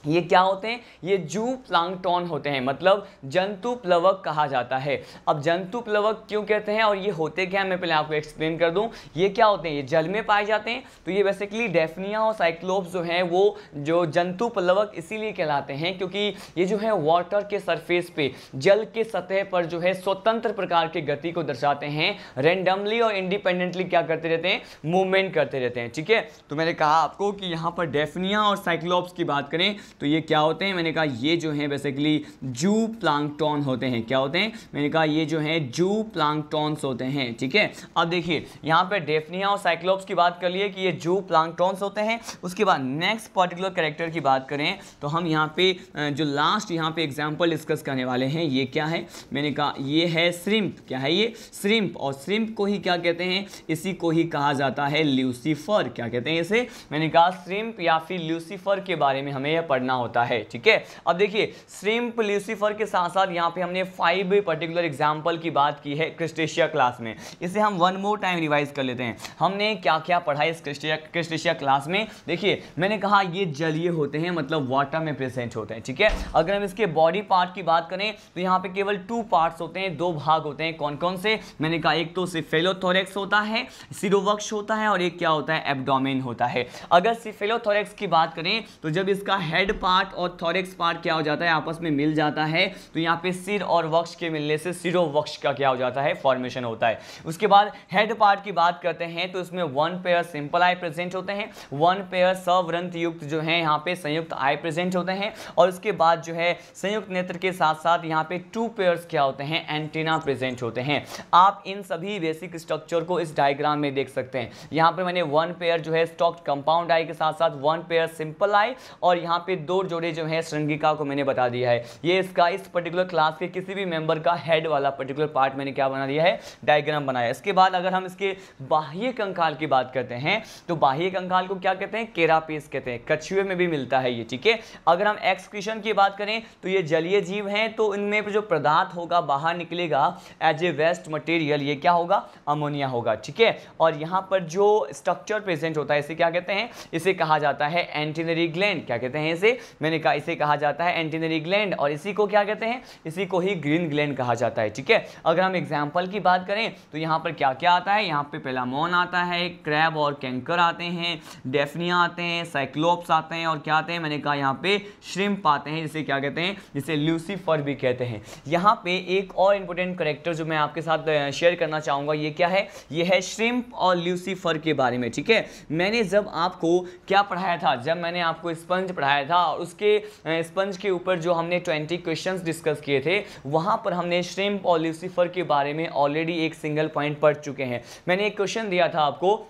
ये क्या होते हैं, ये जू प्लांक्टन होते हैं, मतलब जंतु प्लवक कहा जाता है। अब जंतु प्लवक क्यों कहते हैं और ये होते क्या है, मैं पहले आपको एक्सप्लेन कर दूं। ये क्या होते हैं, ये जल में पाए जाते हैं, तो ये बेसिकली डेफनिया और साइक्लोप्स जो हैं वो जो जंतु प्लवक इसीलिए कहलाते हैं क्योंकि ये जो है वाटर के सरफेस पे, जल के सतह पर जो है स्वतंत्र प्रकार की गति को दर्शाते हैं, रेंडमली और इंडिपेंडेंटली क्या करते रहते हैं, मूवमेंट करते रहते हैं। ठीक है, तो मैंने कहा आपको कि यहाँ पर डेफनिया और साइक्लोप्स की बात करें तो ये क्या होते हैं, मैंने कहा ये जो है बेसिकली जू प्लांक्टन होते हैं। क्या होते हैं, मैंने कहा ये जो है जू प्लांक्टन्स होते हैं। ठीक है, अब देखिए यहाँ पे डेफनिया और साइक्लोप्स की बात कर लिए कि ये जू प्लांक्टन्स होते हैं। उसके बाद नेक्स्ट पर्टिकुलर कैरेक्टर की बात करें तो हम यहाँ पे जो लास्ट यहाँ पे एग्जाम्पल डिस्कस करने वाले हैं, ये क्या है, मैंने कहा ये है श्रिम्प। क्या है ये, श्रिम्प। और श्रिम्प को ही क्या कहते हैं, इसी को ही कहा जाता है ल्यूसीफर। क्या कहते हैं इसे, मैंने कहा श्रिम्प या फिर ल्यूसीफर के बारे में हमें यह पढ़ना होता है। ठीक है, अब देखिए श्रिम्प, ल्यूसीफर के साथ साथ यहाँ पे हमने 5 पर्टिकुलर एग्जांपल की बात की है क्रिस्टेशिया क्लास में। इसे हम वन मोर टाइम रिवाइज कर लेते हैं, हमने क्या क्या पढ़ा इस क्रिस्टेशिया क्लास में। देखिए मैंने कहा ये जलीय होते हैं, मतलब वाटर में प्रेजेंट होते हैं। ठीक है, अगर हम इसके बॉडी पार्ट की बात करें तो यहाँ पे केवल 2 पार्ट्स होते हैं, 2 भाग होते हैं। कौन कौन से, मैंने कहा एक तो सिफेलोथोरेक्स होता है, सिरोवक्ष होता है, और एक क्या होता है, एब्डोमेन होता है। अगर सिफेलोथोरेक्स की बात करें तो जब इसका हेड पार्ट और थोरेक्स पार्ट क्या हो जाता है, आपस में मिल जाता है, तो यहाँ पे सिर और वक्ष के मिलने से सिरोवक्ष का क्या हो जाता है, फॉर्मेशन होता है। उसके बाद हेड पार्ट की बात करते हैं तो इसमें 1 पेयर सिंपल आई प्रेजेंट होते हैं, 1 पेयर सवरंत युक्त जो है यहाँ पे संयुक्त आई प्रेजेंट होते हैं, और उसके बाद जो है संयुक्त नेत्र के साथ साथ यहाँ पे 2 पेयर्स क्या होते हैं, एंटीना प्रेजेंट होते हैं। आप इन सभी बेसिक स्ट्रक्चर को इस डायग्राम में देख सकते हैं। यहाँ पे मैंने 1 पेयर जो है स्टॉक्ड कंपाउंड आई के साथ साथ 1 पेयर सिंपल आई, और यहाँ पे 2 जोड़े जो है श्रृंगिका को मैंने बता दिया है। ये इसका इस पर्टिकुलर क्लास के किसी भी मेंबर का हेड वाला पर्टिकुलर पार्ट मैंने क्या बना दिया है, डायग्राम बनाया। इसके बाद अगर हम इसके बाह्य कंकाल की बात करते हैं तो बाह्य कंकाल को क्या कहते हैं, केरापेस कहते हैं। कछुए में भी मिलता है ये। ठीक है, अगर हम एक्सक्रीशन की बात करें तो ये जलीय जीव हैं, तो इनमें जो पदार्थ होगा बाहर निकलेगा एज ए वेस्ट मटेरियल, ये क्या होगा, अमोनिया होगा। ठीक है, और यहाँ पर जो स्ट्रक्चर प्रेजेंट होता है इसे क्या कहते हैं, इसे कहा जाता है एंटीनरी ग्लैंड। क्या कहते हैं इसे, मैंने कहा इसे कहा जाता है एंटीनरी ग्लैंड, और इसी को क्या कहते हैं, इसी को ही ग्रीन ग्लैंड कहा जाता है। ठीक है, अगर हम एग्जांपल की बात करें तो यहाँ पर क्या क्या आता है, यहाँ पे पेलामोन आता है, क्रैब और कैंकर आते हैं, डेफनिया आते हैं, साइक्लोप्स आते हैं, और क्या आते हैं, मैंने कहा यहाँ पे श्रिम्प आते हैं, जिसे क्या कहते हैं, जिसे ल्यूसीफर भी कहते हैं। यहाँ पे एक और इंपॉर्टेंट कैरेक्टर जो मैं आपके साथ शेयर करना चाहूँगा, ये क्या है, ये है श्रिम्प और ल्यूसीफर के बारे में। ठीक है, मैंने जब आपको क्या पढ़ाया था, जब मैंने आपको स्पंज पढ़ाया था और उसके स्पंज के ऊपर जो हमने 20 क्वेश्चंस डिस्कस किए थे, वहां पर हमने श्रिम्प और ल्यूसीफर के बारे में ऑलरेडी एक सिंगल पॉइंट पढ़ चुके हैं। मैंने एक क्वेश्चन दिया था आपको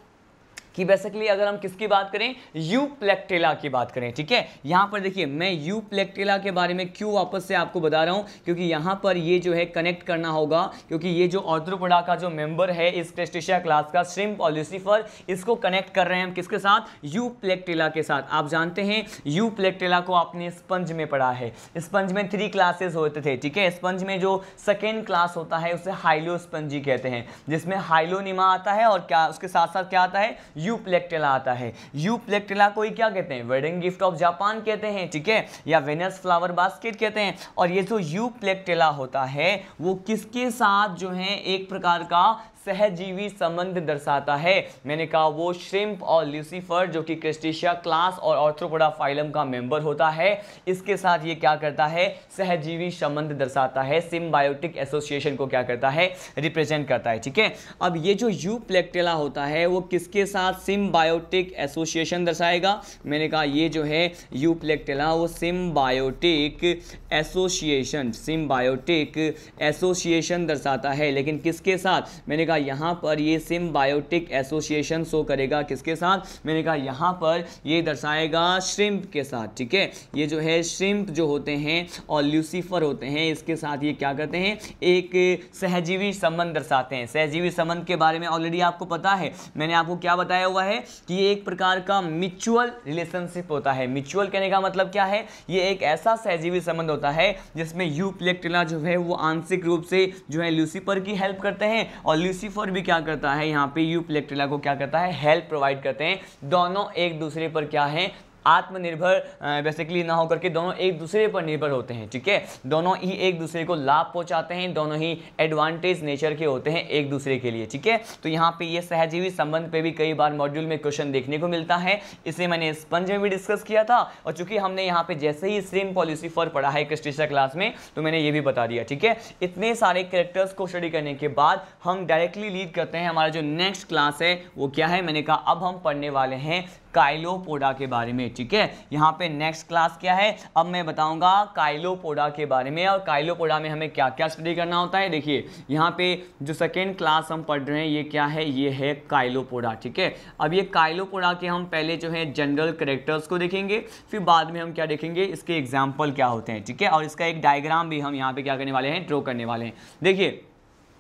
कि बेसिकली अगर हम किसकी बात करें, यूप्लेक्टेला की बात करें। ठीक है, यहाँ पर देखिए मैं यूप्लेक्टेला के बारे में क्यों वापस से आपको बता रहा हूँ, क्योंकि यहाँ पर ये जो है कनेक्ट करना होगा, क्योंकि ये जो ऑर्थ्रोपोडा का जो मेंबर है इस क्रिस्टेशिया क्लास का, श्रिम्प और ल्यूसीफर, इसको कनेक्ट कर रहे हैं हम किसके साथ, यूप्लेक्टेला के साथ। आप जानते हैं यूप्लेक्टेला को आपने स्पंज में पढ़ा है, स्पंज में 3 क्लासेस होते थे। ठीक है, स्पंज में जो सेकेंड क्लास होता है उसे हाइलोस्पंजी कहते हैं, जिसमें हाइलोनिमा आता है, और क्या उसके साथ साथ क्या आता है, यूप्लेक्टेला आता है। यूप्लेक्टेला को ही क्या कहते हैं, वेडिंग गिफ्ट ऑफ जापान कहते हैं। ठीक है, या वेनस फ्लावर बास्केट कहते हैं। और ये जो यूप्लेक्टेला होता है वो किसके साथ जो है एक प्रकार का सहजीवी संबंध दर्शाता है, मैंने कहा वो श्रिम्प और ल्यूसीफर जो कि क्रिस्टेशिया क्लास और ऑर्थ्रोपोडा फाइलम का मेंबर होता है, इसके साथ ये क्या करता है, सहजीवी संबंध दर्शाता है, सिम्बायोटिक एसोसिएशन को क्या करता है, रिप्रेजेंट करता है। ठीक है, अब ये जो यूप्लेक्टेला होता है वो किसके साथ सिम्बायोटिक एसोसिएशन दर्शाएगा, मैंने कहा ये जो है यूप्लेक्टेला वो सिम्बायोटिक एसोसिएशन दर्शाता है, लेकिन किसके साथ, मैंने कहा यहाँ पर ये सिम्बायोटिक एसोसिएशन शो करेगा किसके साथ, मैंने कहा यहाँ पर ये दर्शाएगा श्रिम्प के साथ, ठीक है। ये जो है श्रिम्प जो होते हैं और ल्यूसीफर होते हैं, इसके साथ ये क्या करते हैं, एक सहजीवी संबंध दर्शाते हैं। सहजीवी संबंध के बारे में ऑलरेडी आपको पता है, मैंने आपको क्या बताया हुआ है कि ये एक प्रकार का म्यूचुअल रिलेशनशिप होता है। म्यूचुअल कहने का मतलब क्या है, ये एक ऐसा सहजीवी संबंध होता है जिसमें यू प्लेक्टिला जो है वो आंशिक रूप से जो है ल्यूसीफर की हेल्प करते हैं और ल्यूसीफर भी क्या करता है, यहाँ पे यू प्लेक्टिला को क्या करता है, हेल्प प्रोवाइड करते हैं। दोनों एक दूसरे पर क्या है, आत्मनिर्भर बेसिकली ना होकर के दोनों एक दूसरे पर निर्भर होते हैं, ठीक है। दोनों ही एक दूसरे को लाभ पहुंचाते हैं, दोनों ही एडवांटेज नेचर के होते हैं एक दूसरे के लिए, ठीक है। तो यहाँ पे ये सहजीवी संबंध पे भी कई बार मॉड्यूल में क्वेश्चन देखने को मिलता है। इसे मैंने स्पंज में भी डिस्कस किया था और चूंकि हमने यहाँ पे जैसे ही श्रिम्प और ल्यूसीफर पढ़ा है क्रिस्टिशा क्लास में, तो मैंने ये भी बता दिया, ठीक है। इतने सारे कैरेक्टर्स को स्टडी करने के बाद हम डायरेक्टली लीड करते हैं हमारा जो नेक्स्ट क्लास है वो क्या है, मैंने कहा अब हम पढ़ने वाले हैं काइलोपोडा के बारे में, ठीक है। यहाँ पे नेक्स्ट क्लास क्या है, अब मैं बताऊंगा काइलोपोडा के बारे में और काइलोपोडा में हमें क्या क्या स्टडी करना होता है। देखिए यहाँ पे जो सेकेंड क्लास हम पढ़ रहे हैं ये क्या है, ये है काइलोपोडा, ठीक है। अब ये काइलोपोडा के हम पहले जो है जनरल कैरेक्टर्स को देखेंगे, फिर बाद में हम क्या देखेंगे, इसके एग्जाम्पल क्या होते हैं, ठीक है। और इसका एक डायग्राम भी हम यहाँ पे क्या करने वाले हैं, ड्रॉ करने वाले हैं। देखिए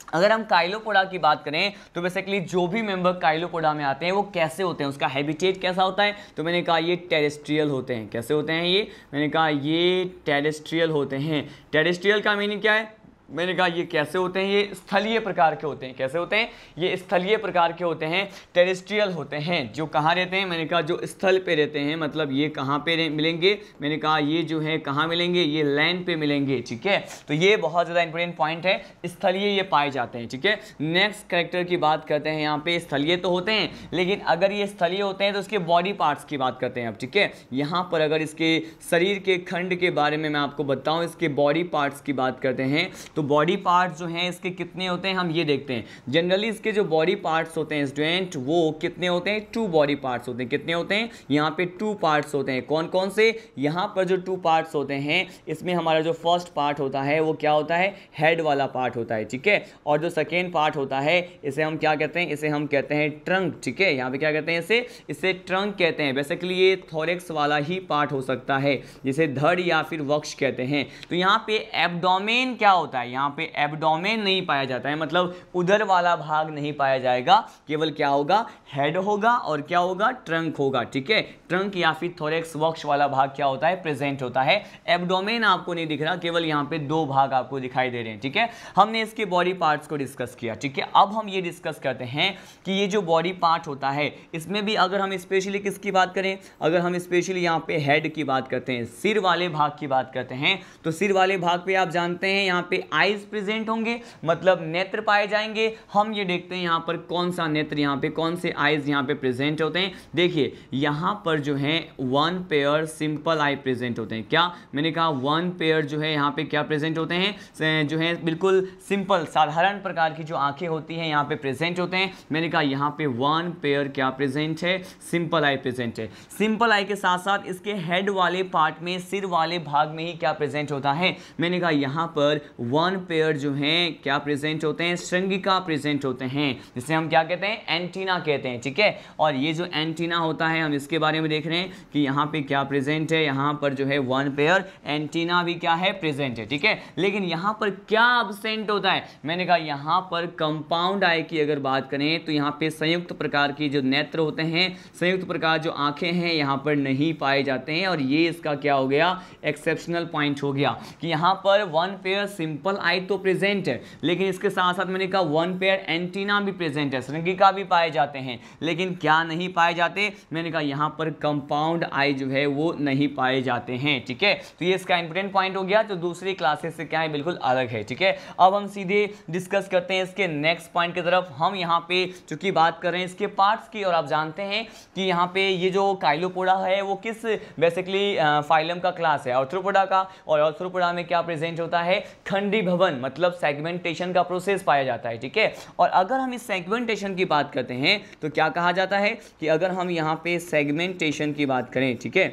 अगर हम काइलोपोडा की बात करें तो बेसिकली जो भी मेंबर काइलोपोडा में आते हैं वो कैसे होते हैं, उसका हैबिटेट कैसा होता है, तो मैंने कहा ये टेरेस्ट्रियल होते हैं। कैसे होते हैं ये, मैंने कहा ये टेरेस्ट्रियल होते हैं। टेरेस्ट्रियल का मीनिंग क्या है, मैंने कहा ये कैसे होते हैं, ये स्थलीय प्रकार के होते हैं। कैसे होते हैं, ये स्थलीय प्रकार के होते हैं, टेरेस्ट्रियल होते हैं। जो कहाँ रहते हैं, मैंने कहा जो स्थल पे रहते हैं, मतलब ये कहाँ पे मिलेंगे, मैंने कहा ये जो है कहाँ मिलेंगे, ये लैंड पे मिलेंगे, ठीक है। तो ये बहुत ज़्यादा इंपॉर्टेंट पॉइंट है, स्थलीय ये पाए जाते हैं, ठीक है। नेक्स्ट कैरेक्टर की बात करते हैं, यहाँ पे स्थलीय तो होते हैं, लेकिन अगर ये स्थलीय होते हैं तो इसके बॉडी पार्ट्स की बात करते हैं अब, ठीक है। यहाँ पर अगर इसके शरीर के खंड के बारे में मैं आपको बताऊँ, इसके बॉडी पार्ट्स की बात करते हैं तो बॉडी पार्ट्स जो हैं इसके कितने होते हैं हम ये देखते हैं। जनरली इसके जो बॉडी पार्ट्स होते हैं स्टूडेंट वो कितने होते हैं, 2 बॉडी पार्ट्स होते हैं। कितने होते हैं, यहाँ पे 2 पार्ट्स होते हैं। कौन कौन से, यहाँ पर जो 2 पार्ट्स होते हैं इसमें हमारा जो फर्स्ट पार्ट होता है वो क्या होता है, हेड वाला पार्ट होता है, ठीक है। और जो सेकेंड पार्ट होता है इसे हम क्या कहते हैं, इसे हम कहते हैं ट्रंक, ठीक है। यहाँ पे क्या कहते हैं, इसे ट्रंक कहते हैं। बेसिकली ये थोरेक्स वाला ही पार्ट हो सकता है जिसे धड़ या फिर वक्ष कहते हैं। तो यहाँ पे एब्डोमेन क्या होता है, यहाँ पे एब्डोमेन नहीं पाया जाता है, मतलब उदर वाला भाग नहीं पाया जाएगा, केवल क्या होगा, हेड होगा और क्या होगा, ट्रंक होगा, ठीक है। ट्रंक या फिर थोरेक्स वक्ष वाला भाग क्या होता है, प्रेजेंट होता है। एब्डोमेन आपको नहीं दिख रहा, केवल यहाँ पे 2 भाग आपको दिखाई दे रहे हैं, ठीक है। हमने इसके बॉडी पार्ट्स को डिस्कस किया, ठीक है। अब हम ये डिस्कस करते हैं कि ये जो बॉडी पार्ट होता है इसमें भी अगर हम स्पेशली किसकी बात करें, अगर हम स्पेशली यहाँ पे हेड की बात करते हैं, सिर वाले भाग की बात करते हैं, तो सिर वाले भाग पे आप जानते हैं यहाँ पे आइज प्रेजेंट होंगे, मतलब नेत्र पाए जाएंगे। हम ये देखते हैं यहाँ पर कौन सा नेत्र, यहाँ पे कौन से आइज यहाँ पे प्रेजेंट होते हैं। देखिए यहाँ पर जो है 1 पेयर सिंपल आई प्रेजेंट होते हैं। क्या, मैंने कहा 1 पेयर जो है यहाँ पे क्या प्रेजेंट होते हैं, जो है बिल्कुल सिंपल साधारण प्रकार की जो आंखें होती हैं यहाँ पे प्रेजेंट होते हैं। मैंने कहा यहाँ पे 1 पेयर क्या प्रेजेंट है, सिंपल आई प्रेजेंट है। सिंपल आई के साथ साथ इसके हेड वाले पार्ट में, सिर वाले भाग में ही क्या प्रेजेंट होता है, मैंने कहा यहाँ पर 1 पेयर जो है क्या प्रेजेंट होते हैं, श्रृंगिका प्रेजेंट होते हैं, जिसे हम क्या कहते हैं, एंटीना कहते हैं, ठीक है। और ये जो एंटीना होता है हम इसके बारे में देख रहे हैं कि यहाँ पे क्या प्रेजेंट है, यहाँ पर जो है 1 पेयर एंटीना भी क्या है, प्रेजेंट है, ठीक है। लेकिन यहाँ पर क्या एब्सेंट होता है, मैंने कहा यहाँ पर कंपाउंड आई की अगर बात करें तो यहाँ पे संयुक्त प्रकार की जो नेत्र होते हैं, संयुक्त प्रकार जो आंखें हैं यहाँ पर नहीं पाए जाते हैं। और ये इसका क्या हो गया, एक्सेप्शनल पॉइंट हो गया कि यहाँ पर 1 पेयर सिंपल आई तो प्रेजेंट है, लेकिन इसके साथ साथ मैंने कहा 1 पेयर एंटीना भी प्रेजेंट है, श्रृंगिका भी पाए जाते हैं, लेकिन क्या नहीं पाए जाते, मैंने कहा यहाँ पर कंपाउंड आई जो है वो नहीं पाए जाते हैं, ठीक है। तो ये इसका इंपॉर्टेंट पॉइंट हो गया, तो दूसरी क्लासेस से क्या है, बिल्कुल अलग है, ठीक है। अब हम सीधे डिस्कस करते हैं इसके नेक्स्ट पॉइंट की तरफ। हम यहाँ पे चूंकि बात कर रहे हैं इसके पार्ट्स की, और आप जानते हैं कि यहाँ पे ये जो काइलोपोडा है वो किस बेसिकली फाइलम का क्लास है, आर्थ्रोपोडा का। और आर्थ्रोपोडा में क्या प्रेजेंट होता है, खंडी भवन, मतलब सेगमेंटेशन का प्रोसेस पाया जाता है, ठीक है। और अगर हम इस सेगमेंटेशन की बात करते हैं तो क्या कहा जाता है कि अगर हम यहाँ पे सेगमेंटेशन की बात करें, ठीक है,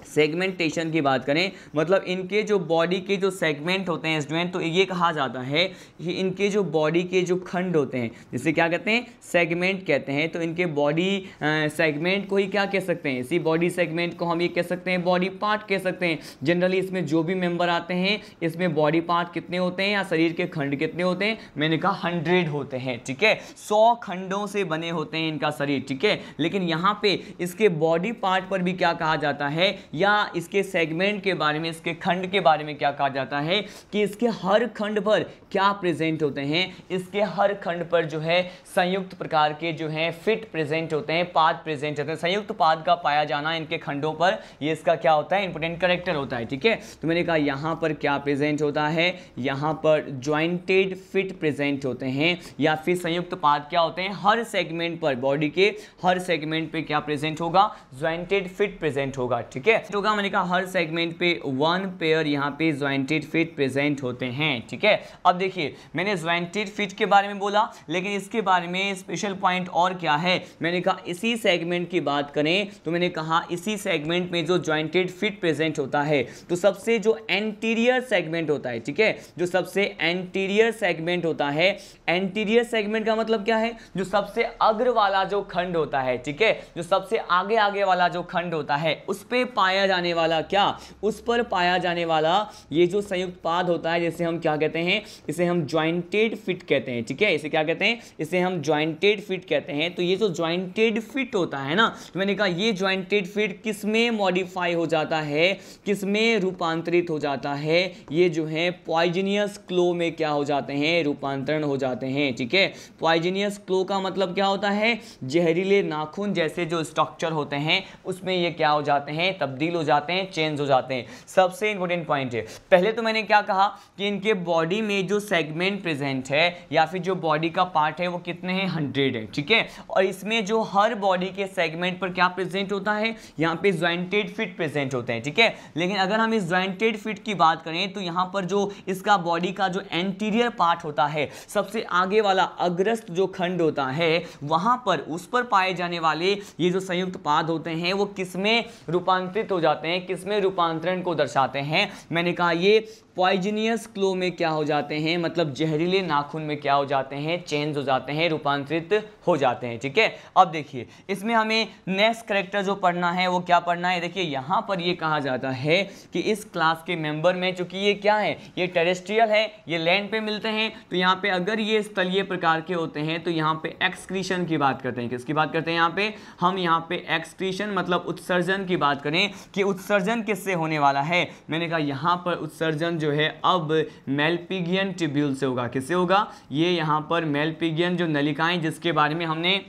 सेगमेंटेशन की बात करें, मतलब इनके जो बॉडी के जो सेगमेंट होते हैं स्टूडेंट, तो ये कहा जाता है कि इनके जो बॉडी के जो खंड होते हैं जिसे क्या कहते हैं, सेगमेंट कहते हैं। तो इनके बॉडी सेगमेंट को ही क्या कह सकते हैं, इसी बॉडी सेगमेंट को हम ये कह सकते हैं बॉडी पार्ट कह सकते हैं। जनरली इसमें जो भी मेंबर आते हैं इसमें बॉडी पार्ट कितने होते हैं या शरीर के खंड कितने होते हैं, मैंने कहा 100 होते हैं, ठीक है। 100 खंडों से बने होते हैं इनका शरीर, ठीक है। लेकिन यहाँ पे इसके बॉडी पार्ट पर भी क्या कहा जाता है, या इसके सेगमेंट के बारे में, इसके खंड के बारे में क्या कहा जाता है कि इसके हर खंड पर क्या प्रेजेंट होते हैं, इसके हर खंड पर जो है संयुक्त प्रकार के जो है फिट प्रेजेंट होते हैं, पाद प्रेजेंट होते हैं। संयुक्त पाद का पाया जाना इनके खंडों पर, ये इसका क्या होता है, इंपोर्टेंट कैरेक्टर होता है, ठीक है। तो मैंने कहा यहाँ पर क्या प्रेजेंट होता है, यहाँ पर ज्वाइंटेड फिट प्रेजेंट होते हैं, या फिर संयुक्त पाद क्या होते हैं, हर सेगमेंट पर, बॉडी के हर सेगमेंट पे क्या प्रेजेंट होगा, ज्वाइंटेड फिट प्रेजेंट होगा, ठीक है। होगा मैंने कहा हर सेगमेंट पे 1 पेयर यहाँ पे ज्वाइंटेड फिट प्रेजेंट होते हैं, ठीक है। अब देखिए मैंने ज्वाइंटेड फिट के बारे में बोला, लेकिन इसके बारे में स्पेशल पॉइंट और क्या है, मैंने कहा इसी सेगमेंट की बात करें तो मैंने कहा इसी सेगमेंट में जो ज्वाइंटेड फिट प्रेजेंट होता है, तो सबसे जो एंटीरियर सेगमेंट होता है, ठीक है, जो सबसे एंटीरियर सेगमेंट होता है, एंटीरियर सेगमेंट का मतलब क्या है, जो सबसे अग्र वाला जो खंड होता है, ठीक है, जो सबसे आगे आगे वाला जो खंड होता है, उस पे पाया जाने वाला क्या, उस पर पाया जाने वाला ये जो संयुक्त पाद होता है, जिसे हम क्या कहते हैं, इसे हम ज्वाइंटेड फिट कहते हैं, ठीक है। इसे क्या कहते हैं, इसे हम ज्वाइंटेड फिट कहते हैं। तो ये जो ज्वाइंटेड फिट होता है ना, तो मैंने कहा ये ज्वाइंटेड फिट किस में मॉडिफाई हो जाता है, किस में रूपांतरित हो जाता है, ये जो है पॉइजनियस क्लो में क्या हो जाते हैं, रूपांतरण हो जाते हैं, ठीक है। पॉइजनियस क्लो का मतलब क्या होता है, जहरीले नाखून जैसे जो स्ट्रक्चर होते हैं उसमें ये क्या हो जाते हैं, तब्दील हो जाते हैं, चेंज हो जाते हैं। सबसे इंपॉर्टेंट पॉइंट है, पहले तो मैंने क्या कहा कि इनके बॉडी में जो सेगमेंट प्रेजेंट है या फिर जो बॉडी का पार्ट है वो कितने हैं, 100 है, ठीक है। और इसमें जो हर बॉडी के सेगमेंट पर क्या प्रेजेंट होता है, यहाँ पे ज्वाइंटेड फिट प्रेजेंट होते हैं, ठीक है। लेकिन अगर हम इस ज्वाइंटेड फिट की बात करें तो यहाँ पर जो इसका बॉडी का जो एंटीरियर पार्ट होता है, सबसे आगे वाला अग्रस्त जो खंड होता है, वहां पर उस पर पाए जाने वाले ये जो संयुक्त पाद होते हैं वो किसमें रूपांतरित हो जाते हैं, किसमें रूपांतरण को दर्शाते हैं, मैंने कहा ये पॉइजनियस क्लो में क्या हो जाते हैं, मतलब जहरीले नाखून में क्या हो जाते हैं, चेंज हो जाते हैं, रूपांतरित हो जाते हैं, ठीक है। अब देखिए इसमें हमें नेक्स्ट कैरेक्टर जो पढ़ना है वो क्या पढ़ना है, देखिए यहाँ पर ये कहा जाता है कि इस क्लास के मेंबर में, चूंकि ये क्या है, ये टेरेस्ट्रियल है, ये लैंड पे मिलते हैं, तो यहाँ पे अगर ये स्थलीय प्रकार के होते हैं तो यहाँ पे एक्सक्रीशन की बात करते हैं। किसकी बात करते हैं, यहाँ पे हम यहाँ पे एक्सक्रीशन मतलब उत्सर्जन की बात करें कि उत्सर्जन किससे होने वाला है, मैंने कहा यहाँ पर उत्सर्जन जो है अब मेलपिगियन ट्यूब्यूल से होगा। किससे होगा, ये यहाँ पर मेलपिगियन जो नलिकाएं जिसके बारे में हमने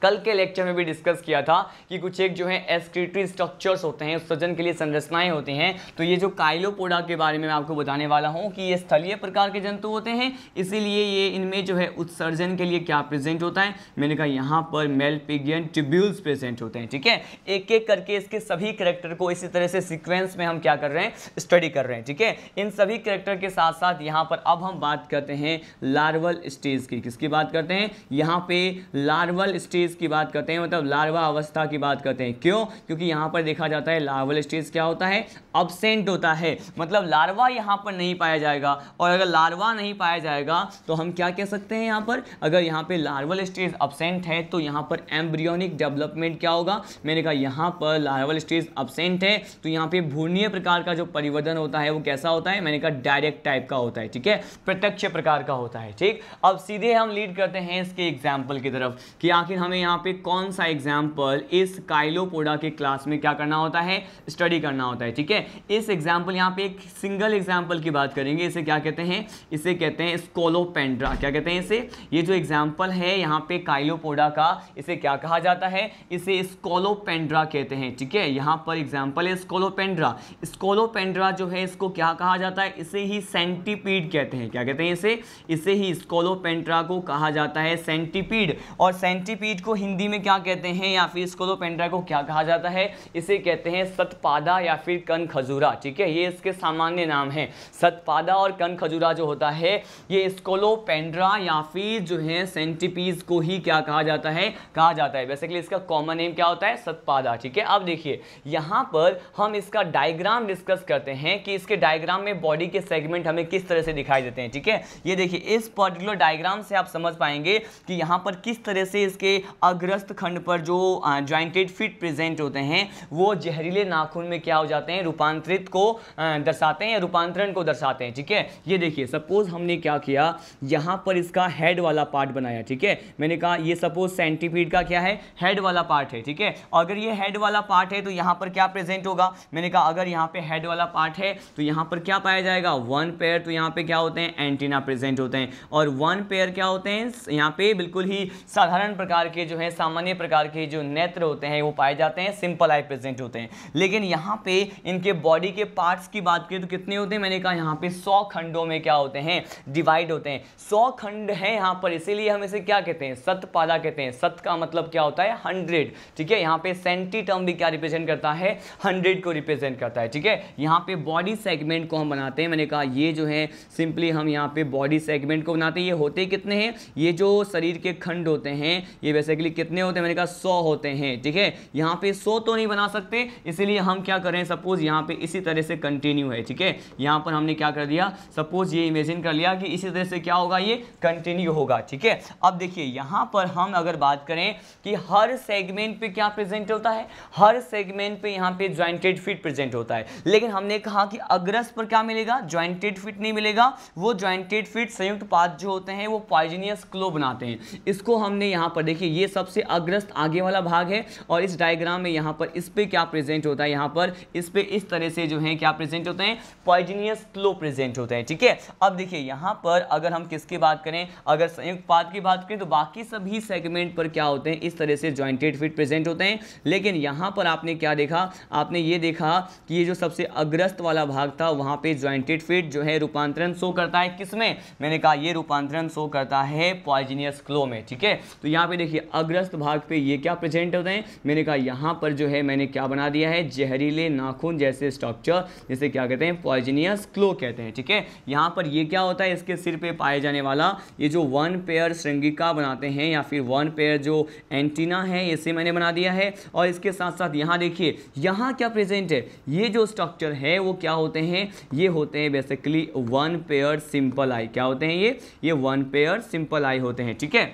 कल के लेक्चर में भी डिस्कस किया था कि कुछ एक जो है एक्सक्रीटरी स्ट्रक्चर्स होते हैं, उत्सर्जन के लिए संरचनाएं होती हैं। तो ये जो काइलोपोडा के बारे में मैं आपको बताने वाला हूं कि ये स्थलीय प्रकार के जंतु होते हैं, इसीलिए ये इनमें जो है उत्सर्जन के लिए क्या प्रेजेंट होता है, मैंने कहा यहाँ पर मेलपिगियन ट्यूब्यूल्स प्रेजेंट होते हैं, ठीक है। एक एक करके इसके सभी कैरेक्टर को इसी तरह से सीक्वेंस में हम क्या कर रहे हैं, स्टडी कर रहे हैं, ठीक है। इन सभी कैरेक्टर के साथ साथ यहाँ पर अब हम बात करते हैं लार्वल स्टेज की। किसकी बात करते हैं, यहाँ पे लार्वल स्टेज की बात करते हैं, मतलब लार्वा अवस्था की बात करते हैं। क्यों, क्योंकि यहां पर देखा जाता है लार्वल स्टेज क्या होता है, अब्सेंट होता है, मतलब लार्वा यहां पर नहीं पाया जाएगा। और अगर लार्वा नहीं पाया जाएगा तो हम क्या कह सकते हैं, यहां पर अगर यहां पे लार्वल स्टेज अब्सेंट है तो यहां पर एम्ब्रियोनिक डेवलपमेंट क्या होगा, मैंने कहा यहां पर लार्वल स्टेज अब्सेंट है तो यहां पे भ्रूणीय प्रकार का जो परिवर्तन होता है वो कैसा होता है, मैंने कहा डायरेक्ट टाइप का होता है, ठीक है, प्रत्यक्ष प्रकार का होता है, ठीक। अब सीधे हम लीड करते हैं इसके एग्जाम्पल की तरफ कि आखिर हमें यहाँ पे कौन सा एग्जाम्पल इस काइलोपोडा के क्लास में क्या करना होता है, स्टडी करना होता है, ठीक है। इस एग्जाम्पल यहाँ पे एक सिंगल एग्जाम्पल की बात करेंगे, इसे क्या कहते हैं, इसे कहते हैं स्कोलोपेंड्रा। क्या कहते हैं इसे, ये जो एग्जाम्पल है यहाँ पे काइलोपोडा का, इसे क्या कहा जाता है, इसे स्कोलोपेंड्रा कहते हैं, ठीक है। यहाँ पर एग्जाम्पल है स्कोलोपेंड्रा। स्कोलोपेंड्रा जो है इसको क्या कहा जाता है, इसे ही सेंटीपीड कहते हैं। क्या कहते हैं इसे ही स्कोलोपेंड्रा को कहा जाता है सेंटीपीड। और सेंटीपीड इसको हिंदी में क्या कहते हैं या फिर स्कोलोपेंड्रा को क्या कहा जाता है, इसे कहते हैं सतपादा या फिर कनखजूरा, ठीक है, ये इसके सामान्य नाम है। सतपादा और कनखजूरा जो होता है ये स्कोलोपेंड्रा या फिर जो है सेंटीपीड को ही क्या कहा जाता है, कहा जाता है। बेसिकली इसका कॉमन नेम क्या होता है, सतपादा, ठीक है। अब देखिए यहाँ पर हम इसका डायग्राम डिस्कस करते हैं कि इसके डायग्राम में बॉडी के सेगमेंट हमें किस तरह से दिखाई देते हैं, ठीक है। ये देखिए इस पर्टिकुलर डायग्राम से आप समझ पाएंगे कि यहाँ पर किस तरह से इसके अग्रस्त खंड पर जो जॉइंटेड फीट प्रेजेंट होते हैं वो जहरीले नाखून में क्या हो जाते हैं, रूपांतरित को दर्शाते हैं या रूपांतरण को दर्शाते हैं, ठीक है। ये देखिए सपोज हमने क्या किया, यहाँ पर इसका हेड वाला पार्ट बनाया, ठीक है। मैंने कहा ये सपोज सेंटीपीड का क्या है, हेड वाला पार्ट है, ठीक है। अगर ये हेड वाला पार्ट है तो यहाँ पर क्या प्रेजेंट होगा, मैंने कहा अगर यहाँ पे हेड वाला पार्ट है तो यहाँ पर क्या पाया जाएगा, वन पेयर, तो यहाँ पे क्या होते हैं, एंटीना प्रेजेंट होते हैं। और वन पेयर क्या होते हैं, यहाँ पे बिल्कुल ही साधारण प्रकार के जो है सामान्य प्रकार के जो नेत्र होते हैं वो पाए जाते हैं, सिंपल आई प्रेजेंट होते हैं। लेकिन यहाँ पे इनके बॉडी के पार्ट्स की बात करें तो कितने होते हैं, मैंने कहा यहाँ पे 100 खंडों में क्या होते हैं, डिवाइड होते हैं। 100 खंड है यहाँ पर, इसीलिए हम इसे क्या कहते हैं, सतपादा कहते हैं। सत का मतलब क्या होता है, 100, ठीक है। यहाँ पे सेंटी टर्म भी क्या रिप्रेजेंट करता है, 100 को रिप्रेजेंट करता है, ठीक है। यहाँ पे बॉडी सेगमेंट को हम बनाते हैं, मैंने कहा ये जो है सिंपली हम यहाँ पे बॉडी सेगमेंट को बनाते हैं। ये होते कितने हैं, ये जो शरीर के खंड होते हैं ये बेसिकली कितने होते हैं, मैंने कहा 100 होते हैं, ठीक है। यहाँ पे 100 तो नहीं बना सकते, इसलिए हम क्या करें, सपोज यहाँ पे इसी तरह से कंटिन्यू है, ठीक है। यहाँ पर हमने क्या कर दिया, सपोज ये इमेजिन कर लिया कि इसी तरह से क्या होगा, ये कंटिन्यू होगा, ठीक है। अब देखिए यहाँ पर हम अगर बात करें कि हर सेगमेंट पे क्या प्रेजेंट होता है, हर सेगमेंट पे यहाँ पे जॉइंटेड फीट प्रेजेंट होता है। लेकिन हमने कहा कि अग्रस्त पर क्या मिलेगा, जॉइंटेड फीट नहीं मिलेगा। वो जॉइंटेड फीट संयुक्त पाद जो होते हैं वो पॉइजनियस क्लो बनाते हैं। इसको हमने यहाँ पर देखिए ये सबसे अग्रस्त आगे वाला भाग है और इस डायग्राम में यहाँ पर इस पे क्या प्रेजेंट होता है, यहाँ पर इस पे इस तरह से जो है क्या प्रेजेंट होते हैं, पॉइजनियस क्लो प्रेजेंट होते हैं, ठीक है। अब देखिए यहाँ पर अगर हम किसकी बात करें, अगर संयुक्त पाद की बात करें तो बाकी सभी सेगमेंट पर क्या होते हैं, इस तरह से जॉइंटेड फीट प्रेजेंट होते हैं। लेकिन यहाँ पर आपने क्या देखा, आपने ये देखा कि ये जो सबसे अग्रस्त वाला भाग था वहाँ पे जॉइंटेड फीट जो है रूपांतरण शो करता है किसमें, मैंने कहा ये रूपांतरण शो करता है पॉइजनियस क्लो में, ठीक है। तो यहाँ पे देखिए अग्रस्त भाग पे ये क्या प्रेजेंट होते हैं, मैंने कहा यहाँ पर जो है मैंने क्या बना दिया है, जहरीले नाखून जैसे स्ट्रक्चर, जिसे क्या कहते हैं, पॉइजनियस क्लो कहते हैं, ठीक है। यहाँ पर ये क्या होता है, इसके सिर पे पाए जाने वाला ये जो वन पेयर श्रृंगिका बनाते हैं या फिर वन पेयर जो एंटीना है इसे मैंने बना दिया है। और इसके साथ साथ यहाँ देखिए यहाँ क्या प्रेजेंट है, ये जो स्ट्रक्चर है वो क्या होते हैं, ये होते हैं basically one pair simple I. क्या होते हैं ये वन पेयर सिंपल आई होते हैं, ठीक है।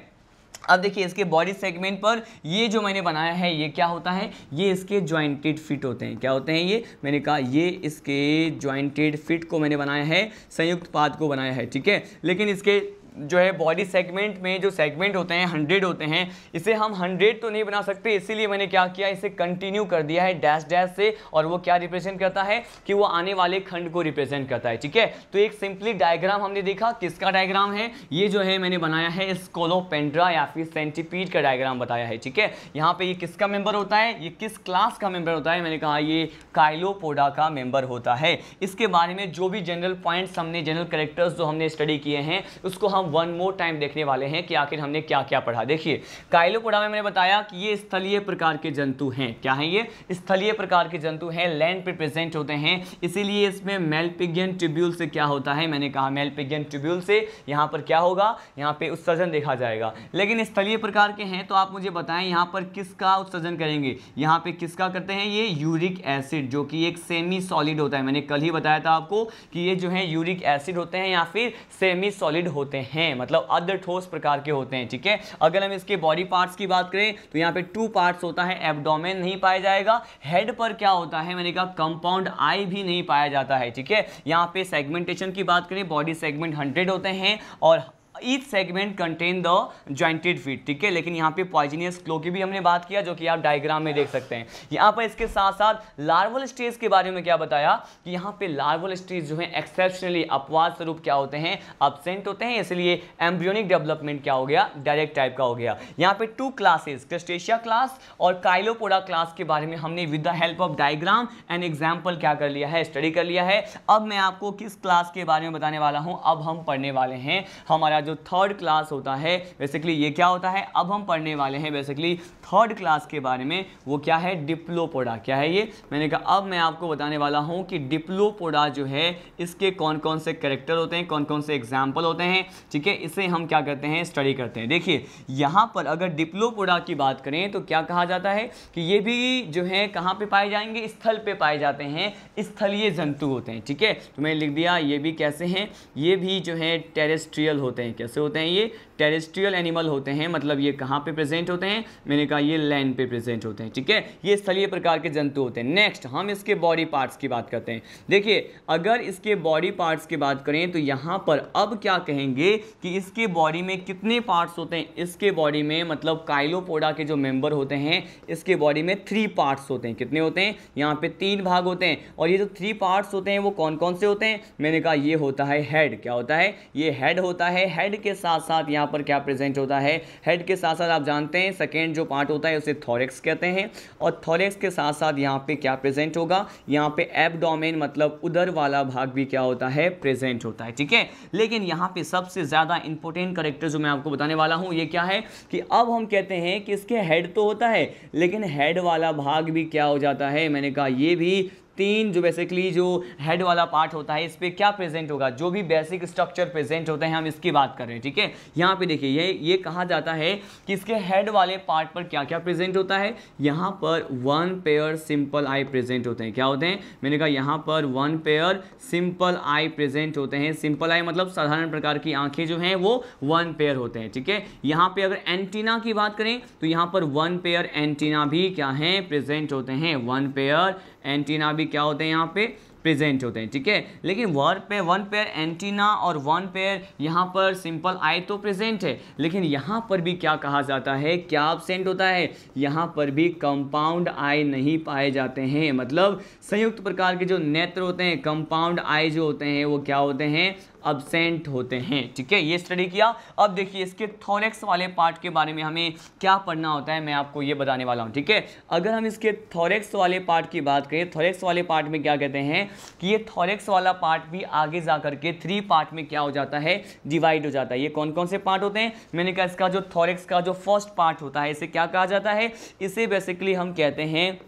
अब देखिए इसके बॉडी सेगमेंट पर ये जो मैंने बनाया है ये क्या होता है, ये इसके जॉइंटेड फिट होते हैं। क्या होते हैं ये, मैंने कहा ये इसके जॉइंटेड फिट को मैंने बनाया है, संयुक्त पाद को बनाया है, ठीक है। लेकिन इसके जो है बॉडी सेगमेंट में जो सेगमेंट होते हैं 100 होते हैं, इसे हम 100 तो नहीं बना सकते, इसीलिए मैंने क्या किया, इसे कंटिन्यू कर दिया है डैश डैश से। और वो क्या रिप्रेजेंट करता है कि वो आने वाले खंड को रिप्रेजेंट करता है, ठीक है। तो एक सिंपली डायग्राम हमने देखा, किसका डायग्राम है ये जो है मैंने बनाया है स्कोलोपेंड्रा या फिर सेंटीपीड का डायग्राम बताया है, ठीक है। यहाँ पे ये किसका मेंबर होता है, ये किस क्लास का मेंबर होता है, मैंने कहा ये काइलोपोडा का मेंबर होता है। इसके बारे में जो भी जनरल पॉइंट्स हमने, जनरल कैरेक्टर्स जो हमने स्टडी किए हैं उसको हम वन मोर टाइम देखने वाले हैं कि आखिर हमने क्या क्या पढ़ा। देखिए काइलोपोडा में मैंने बताया कि ये स्थलीय प्रकार के जंतु हैं। क्या हैं ये, स्थलीय प्रकार के जंतु हैं, लैंड पे प्रेजेंट होते हैं, इसीलिए इसमें मेलपिगियन ट्यूब्यूल से क्या होता है, मैंने कहा मेलपिगियन ट्यूब्यूल से यहाँ पर क्या होगा, यहाँ पे उत्सर्जन देखा जाएगा। लेकिन स्थलीय प्रकार के हैं तो आप मुझे बताएं यहाँ पर किसका उत्सर्जन करेंगे, यहाँ पे किसका करते हैं, ये यूरिक एसिड जो कि एक सेमी सॉलिड होता है। मैंने कल ही बताया था आपको कि ये जो है यूरिक एसिड होते हैं या फिर सेमी सॉलिड होते हैं, मतलब अर्ध ठोस प्रकार के होते हैं, ठीक है। अगर हम इसके बॉडी पार्ट्स की बात करें तो यहाँ पे 2 पार्ट्स होता है, एब्डोमेन नहीं पाया जाएगा। हेड पर क्या होता है, मैंने कहा कंपाउंड आई भी नहीं पाया जाता है, ठीक है। यहाँ पे सेगमेंटेशन की बात करें, बॉडी सेगमेंट 100 होते हैं और each segment contain the jointed feet, ठीक है। लेकिन यहाँ पे पॉइजनियस क्लो की भी हमने बात किया जो कि आप डायग्राम में देख सकते हैं। यहाँ पर इसके साथ साथ लार्वल स्टेज के बारे में क्या बताया कि यहाँ पे लार्वल स्टेज जो है एक्सेप्शनली अपवाद स्वरूप क्या होते हैं, एब्सेंट होते हैं, इसलिए एम्ब्रियोनिक डेवलपमेंट क्या हो गया, डायरेक्ट टाइप का हो गया। यहाँ पे 2 क्लासेस, क्रस्टेशिया क्लास और काइलोपोडा क्लास के बारे में हमने with the help of diagram and example क्या कर लिया है, स्टडी कर लिया है। अब मैं आपको किस क्लास के बारे में बताने वाला हूँ, अब हम पढ़ने वाले हैं हमारा जो थर्ड क्लास होता है बेसिकली ये क्या होता है, अब हम पढ़ने वाले हैं बेसिकली थर्ड क्लास के बारे में, वो क्या है, डिप्लोपोडा। क्या है ये, मैंने कहा अब मैं आपको बताने वाला हूं कि डिप्लोपोडा जो है इसके कौन कौन से कैरेक्टर होते हैं, कौन कौन से एग्जाम्पल होते हैं, ठीक है, इसे हम क्या करते हैं, स्टडी करते हैं। देखिए यहां पर अगर डिप्लोपोडा की बात करें तो क्या कहा जाता है कि ये भी जो है कहां पे पाए जाएंगे, स्थल पे पाए जाते हैं, स्थलीय जंतु होते हैं, ठीक है। तो मैंने लिख दिया ये भी कैसे हैं, ये भी जो है टेरेस्ट्रियल होते हैं। कैसे होते हैं, ये टेरेस्ट्रियल एनिमल होते हैं, मतलब ये कहाँ पे प्रेजेंट होते हैं, मैंने कहा ये लैंड पे प्रेजेंट होते हैं, ठीक है, ये स्थलीय प्रकार के जंतु होते हैं। नेक्स्ट हम इसके बॉडी पार्ट्स की बात करते हैं। देखिए अगर इसके बॉडी पार्ट्स की बात करें तो यहाँ पर अब क्या कहेंगे कि इसके बॉडी में कितने पार्ट्स होते हैं, इसके बॉडी में मतलब काइलोपोडा के जो मेंबर होते हैं इसके बॉडी में 3 पार्ट्स होते हैं। कितने होते हैं, यहाँ पे 3 भाग होते हैं, और ये जो 3 पार्ट्स होते हैं वो कौन कौन से होते हैं, मैंने कहा ये होता है हेड। क्या होता है, ये हेड होता है। हेड के साथ साथ यहाँ पर क्या प्रेजेंट होता है, हेड के साथ साथ आप जानते हैं सेकेंड जो पार्ट होता है उसे थोरेक्स कहते हैं, और थोरेक्स के साथ साथ यहाँ पे क्या प्रेजेंट होगा, यहाँ पे एब्डोमेन मतलब उदर वाला भाग भी क्या होता है, प्रेजेंट होता है, ठीक है। लेकिन यहाँ पे सबसे ज्यादा इंपॉर्टेंट कैरेक्टर जो मैं आपको बताने वाला हूँ ये क्या है कि अब हम कहते हैं कि इसके हेड तो होता है लेकिन हेड वाला भाग भी क्या हो जाता है, मैंने कहा ये भी 3 जो बेसिकली जो हेड वाला पार्ट होता है इस पे क्या प्रेजेंट होगा, जो भी बेसिक स्ट्रक्चर प्रेजेंट होते हैं हम इसकी बात कर रहे हैं, ठीक है। यहाँ पे देखिए ये कहा जाता है कि इसके हेड वाले पार्ट पर क्या क्या प्रेजेंट होता है, यहाँ पर 1 पेयर सिंपल आई प्रेजेंट होते हैं। क्या होते हैं, मैंने कहा यहाँ पर 1 पेयर सिंपल आई प्रेजेंट होते हैं। सिंपल आई मतलब साधारण प्रकार की आंखें जो हैं वो 1 पेयर होते हैं, ठीक है। यहाँ पे अगर एंटीना की बात करें तो यहाँ पर 1 पेयर एंटीना भी क्या है, प्रेजेंट होते हैं। 1 पेयर एंटीना भी क्या होते हैं यहाँ पे प्रेजेंट होते हैं, ठीक है। लेकिन 1 पेयर एंटीना और 1 पेयर यहाँ पर सिंपल आई तो प्रेजेंट है, लेकिन यहाँ पर भी क्या कहा जाता है, क्या एब्सेंट होता है, यहाँ पर भी कंपाउंड आई नहीं पाए जाते हैं। मतलब संयुक्त प्रकार के जो नेत्र होते हैं, कंपाउंड आई जो होते हैं वो क्या होते हैं, अब्सेंट होते हैं, ठीक है। ये स्टडी किया। अब देखिए इसके थोरेक्स वाले पार्ट के बारे में हमें क्या पढ़ना होता है, मैं आपको ये बताने वाला हूँ, ठीक है। अगर हम इसके थोरेक्स वाले पार्ट की बात करें, थोरेक्स वाले पार्ट में क्या कहते हैं कि ये थोरेक्स वाला पार्ट भी आगे जा करके 3 पार्ट में क्या हो जाता है, डिवाइड हो जाता है। ये कौन कौन से पार्ट होते हैं, मैंने कहा इसका जो थोरेक्स का जो फर्स्ट पार्ट होता है इसे क्या कहा जाता है, इसे बेसिकली हम कहते हैं,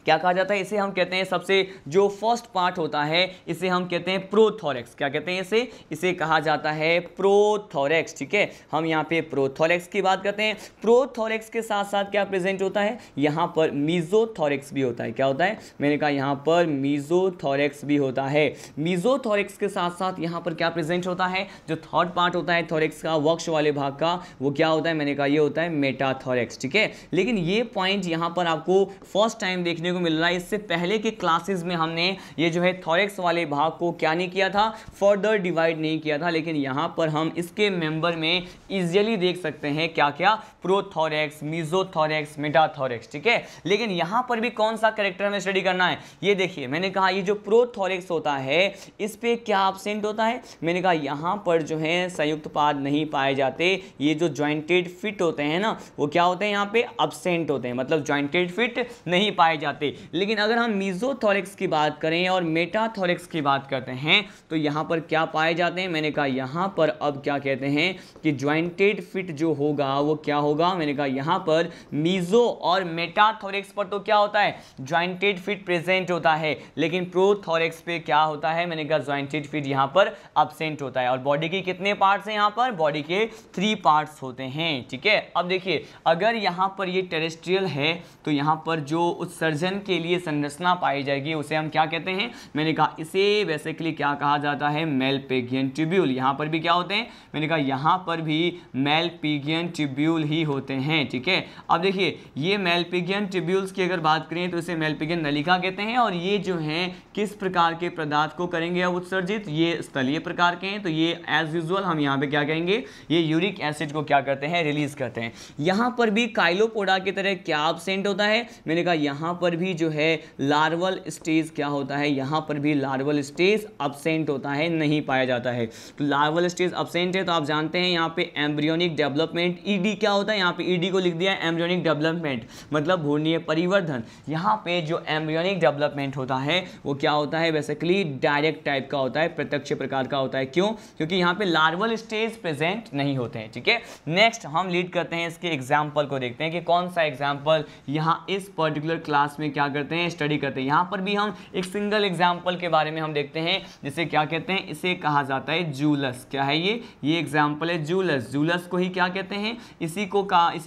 क्या कहा जाता है, इसे हम कहते हैं सबसे जो फर्स्ट पार्ट होता है इसे हम कहते हैं प्रोथोरेक्स। क्या कहते हैं इसे कहा जाता है प्रोथोरेक्स, ठीक है। हम यहाँ पे प्रोथोरेक्स की बात करते हैं। प्रोथोरेक्स के साथ साथ क्या प्रेजेंट होता है, यहाँ पर मीजोथोरेक्स भी होता है। क्या होता है, मैंने कहा यहाँ पर मीजोथोरेक्स भी होता है। मीजोथोरेक्स के साथ साथ यहाँ पर क्या प्रेजेंट होता है, जो थर्ड पार्ट होता है थोरेक्स का, वक्ष वाले भाग का, वो क्या होता है, मैंने कहा ये होता है मेटाथोरेक्स, ठीक है। लेकिन ये पॉइंट यहाँ पर आपको फर्स्ट टाइम देखने मिल रहा है। इससे पहले के क्लासेस में हमने ये जो है थोरेक्स वाले भाग को क्या नहीं किया था, फर्दर डिवाइड नहीं किया था, लेकिन यहां पर हम इसके मेंबर में इजीली देख सकते हैं क्या क्या, प्रोथोरेक्स, मीजोथोरेक्स, मेटाथोरेक्स, ठीक है। लेकिन यहां पर भी कौन सा कैरेक्टर हमें स्टडी करना है, ये देखिए मैंने कहा ये जो प्रोथोरेक्स होता है इस पे क्या एब्सेंट होता है, मैंने कहा यहां पर जो है संयुक्त पाद नहीं पाए जाते। ये जो जॉइंटेड फिट होते हैं ना वो क्या होते हैं, यहाँ पे एब्सेंट होते हैं, मतलब जॉइंटेड फिट नहीं पाए जाते। लेकिन अगर हम मीजोथोरेक्स की बात करें और मेटाथोरेक्स की बात करते हैं तो यहां पर क्या पाए जाते हैं, मैंने कहा यहां पर अब क्या कहते हैं कि जॉइंटेड फिट जो होगा वो क्या होगा, मैंने कहा यहां पर मीजो और मेटाथोरेक्स पर तो क्या होता है, जॉइंटेड फिट प्रेजेंट होता है, लेकिन प्रोथोरेक्स पे क्या होता है, मैंने कहा जॉइंटेड फिट यहां पर एब्सेंट होता है। और बॉडी के कितने पार्ट्स हैं, यहां पर बॉडी के 3 पार्ट्स होते हैं, ठीक है। अब देखिए अगर यहां पर ये टेरेस्ट्रियल है तो यहां पर जो उत्सर्जन के लिए संरचना पाई जाएगी उसे हम क्या कहते हैं, मैंने कहा इसे बेसिकली क्या कहा जाता है, मेलपिगियन ट्यूब्यूल। यहां पर भी क्या होते हैं, मैंने कहा यहां पर भी मेलपिगियन ट्यूब्यूल ही होते हैं, ठीक है। अब देखिए ये मेलपिगियन ट्यूब्यूल्स की अगर बात करें तो इसे मेलपिगियन नलिका कहते हैं, और ये जो हैं किस प्रकार के पदार्थ को करेंगे अब उत्सर्जित, ये स्थलीय प्रकार के हैं, तो ये एज यूजुअल हम यहाँ पे क्या कहेंगे, ये यूरिक एसिड को क्या करते हैं, रिलीज करते हैं। यहाँ पर भी काइलोपोडा की तरह क्या एब्सेंट होता है, मैंने कहा यहाँ पर भी भी जो है लार्वल स्टेज क्या होता है, यहाँ पर भी लार्वल स्टेज अब्सेंट होता है, नहीं पाया जाता है। तो लार्वल स्टेज अब्सेंट है तो आप जानते हैं यहाँ पे एम्ब्रियोनिक डेवलपमेंट, ईडी क्या होता है, यहाँ पे ईडी को लिख दिया है एम्ब्रियोनिक डेवलपमेंट मतलब भ्रूणीय परिवर्धन। यहाँ पे जो एम्ब्रियोनिक डेवलपमेंट होता है वो क्या होता है, बेसिकली डायरेक्ट टाइप का होता है, प्रत्यक्ष प्रकार का होता है। क्यों? क्योंकि यहाँ पे लार्वल स्टेज प्रेजेंट नहीं होते हैं। ठीक है, नेक्स्ट हम लीड करते हैं इसके एग्जाम्पल को, देखते हैं कि कौन सा एग्जाम्पल यहाँ इस पर्टिकुलर क्लास में क्या करते हैं, स्टडी करते हैं। यहाँ पर भी हम एक सिंगल एग्जाम्पल के बारे में हम देखते हैं, जिसे क्या कहते हैं, इसे कहा जाता है जूलस। क्या है ये एग्जाम्पल है जूलस। जूलस को ही क्या कहते हैं, इसी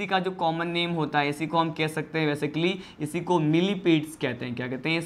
का जो कॉमन नेम होता है, इसी को हम कह सकते हैं बेसिकली, इसी को मिलीपीड्स कहते हैं। क्या कहते हैं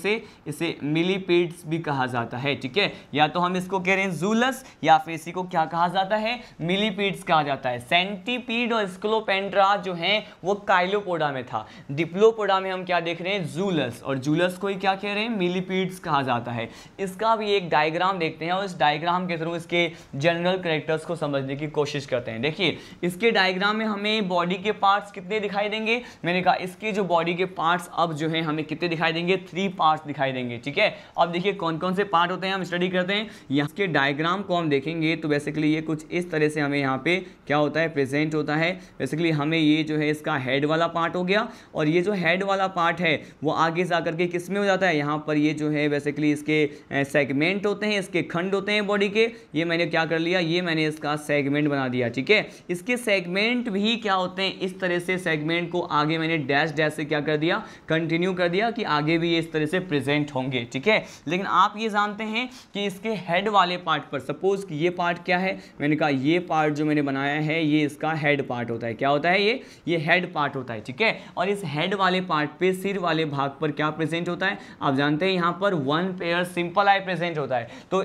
इसे मिलीपीड्स भी कहा जाता है। ठीक है, या तो हम इसको कह रहे हैं जूलस या फिर इसी को क्या कहा जाता है, मिलीपीड्स कहा जाता है। सेंटीपीड और स्क्लोपेंड्रा जो है वो काइलोपोडा में था, डिप्लोपोडा में हम क्या देख रहे हैं, जूलस, और जूलस को ही क्या कह रहे हैं, मिलीपीड्स कहा जाता है। इसका भी एक डायग्राम देखते हैं और इस डायग्राम के थ्रू इसके जनरल कैरेक्टर्स को समझने की कोशिश करते हैं। देखिए इसके डायग्राम में हमें बॉडी के पार्ट्स कितने दिखाई देंगे, मैंने कहा इसके जो बॉडी के पार्ट्स अब जो है हमें कितने दिखाई देंगे, 3 पार्ट्स दिखाई देंगे। ठीक है, अब देखिए कौन कौन से पार्ट होते हैं, हम स्टडी करते हैं। यहाँ के डायग्राम को हम देखेंगे तो बेसिकली ये कुछ इस तरह से हमें यहाँ पे क्या होता है, प्रेजेंट होता है। बेसिकली हमें ये जो है इसका हेड वाला पार्ट हो गया, और ये जो हेड वाला पार्ट है वो आगे जा करके किस में हो जाता है, यहाँ पर ये जो है बेसिकली इसके सेगमेंट होते हैं, इसके खंड होते हैं बॉडी के। ये मैंने क्या कर लिया, ये मैंने इसका सेगमेंट बना दिया। ठीक है, इसके सेगमेंट भी क्या होते हैं, इस तरह से सेगमेंट को आगे मैंने डैश डैश से क्या कर दिया, कंटिन्यू कर दिया कि आगे भी ये इस तरह से प्रेजेंट होंगे। ठीक है, लेकिन आप ये जानते हैं कि इसके हेड वाले पार्ट पर, सपोज कि ये पार्ट क्या है, मैंने कहा ये पार्ट जो मैंने बनाया है ये इसका हेड पार्ट होता है। क्या होता है ये हेड पार्ट होता है। ठीक है, और इस हेड वाले पार्ट पे सिर वाले भाग पर क्या प्रेजेंट होता है, आप जानते हैं यहाँ पर 1 पेयर सिंपल आई प्रेजेंट होता है। तो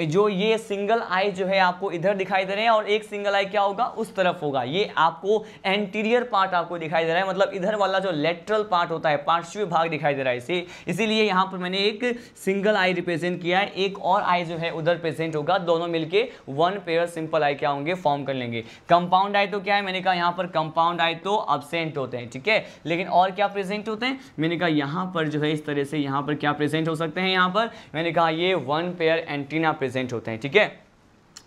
जो ये सिंगल आई जो है आपको इधर दिखाई दे रहे हैं और एक सिंगल आई क्या होगा, उस तरफ होगा। ये आपको एंटीरियर पार्ट आपको दिखाई दे रहा है, मतलब इधर वाला जो लेटरल पार्ट होता है, पार्श्वीय भाग दिखाई दे रहा है। इसीलिए यहाँ पर मैंने एक सिंगल आई रिप्रेजेंट किया है, एक और आई जो है उधर प्रेजेंट होगा, दोनों मिलके 1 पेयर सिंपल आई क्या होंगे, फॉर्म कर लेंगे। कंपाउंड आई तो क्या है, मैंने कहा यहाँ पर कंपाउंड आई तो अब्सेंट होते हैं। ठीक है, लेकिन और क्या प्रेजेंट होते हैं, मैंने कहा यहाँ पर जो है इस तरह से यहाँ पर क्या प्रेजेंट हो सकते हैं, यहाँ पर मैंने कहा ये 1 पेयर एंटीना प्रेजेंट होते हैं। ठीक है,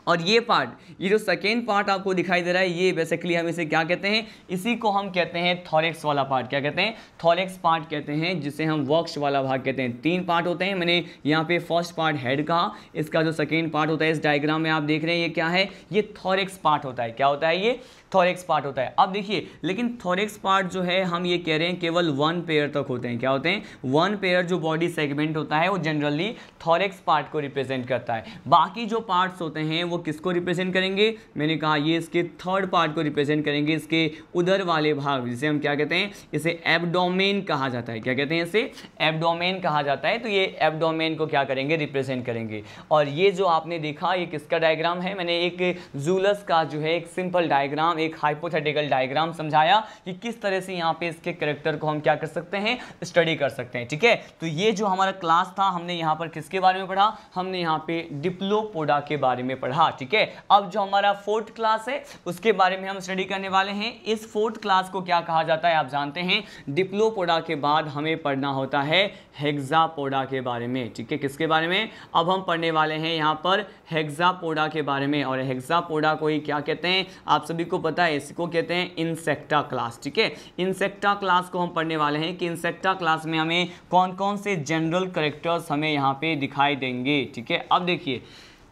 और ये पार्ट, ये जो सेकेंड पार्ट आपको दिखाई दे रहा है, ये बेसिकली हम इसे क्या कहते हैं, इसी को हम कहते हैं थॉरेक्स वाला पार्ट। क्या कहते हैं, थॉरेक्स पार्ट कहते हैं, जिसे हम वक्ष वाला भाग कहते हैं। 3 पार्ट होते हैं, मैंने यहाँ पे फर्स्ट पार्ट हेड कहा, इसका जो सेकेंड पार्ट होता है इस डायग्राम में आप देख रहे हैं ये क्या है, ये थॉरेक्स पार्ट होता है। क्या होता है, ये थॉरेक्स पार्ट होता है। अब देखिए, लेकिन थॉरेक्स पार्ट जो है हम ये कह रहे हैं केवल 1 पेयर तक होते हैं। क्या होते हैं, 1 पेयर जो बॉडी सेगमेंट होता है वो जनरली थॉरेक्स पार्ट को रिप्रेजेंट करता है। बाकी जो पार्ट्स होते हैं वो किसको रिप्रेजेंट करेंगे, मैंने कहा ये इसके थर्ड पार्ट को रिप्रेजेंट करेंगे, इसके उधर वाले भाग, जिसे हम क्या कहते हैं, इसे एब्डोमेन कहा जाता है। क्या कहते हैं, इसे एब्डोमेन कहा जाता है। तो ये एब्डोमेन को क्या करेंगे, रिप्रेजेंट करेंगे। और ये जो आपने देखा ये किसका डायग्राम है, मैंने एक जूलस का जो है एक सिंपल डायग्राम, एक हाइपोथेटिकल डायग्राम समझाया कि किस तरह से यहाँ पे इसके कैरेक्टर को हम क्या कर सकते हैं, स्टडी कर सकते हैं। ठीक है, तो ये जो हमारा क्लास था, हमने यहाँ पर किसके बारे में पढ़ा, हमने यहाँ पे डिप्लोपोडा के बारे में पढ़ा। ठीक है, अब जो हमारा 4th क्लास है उसके बारे में हम स्टडी करने वाले हैं। इस 4th क्लास को क्या कहा जाता है, आप जानते हैं, डिप्लोपोडा के बाद हमें पढ़ना होता है हेक्सापोडा के बारे में। ठीक है, किसके बारे में, अब हम पढ़ने वाले हैं यहाँ पर हेक्सापोडा के बारे में। और हेक्सापोडा को ही क्या कहते हैं, आप सभी को पता है, इसको कहते हैं इंसेक्टा क्लास। ठीक है, इंसेक्टा क्लास को हम पढ़ने वाले हैं कि इंसेक्टा क्लास में हमें कौन कौन से जनरल कैरेक्टर्स हमें यहाँ पे दिखाई देंगे। ठीक है, अब देखिए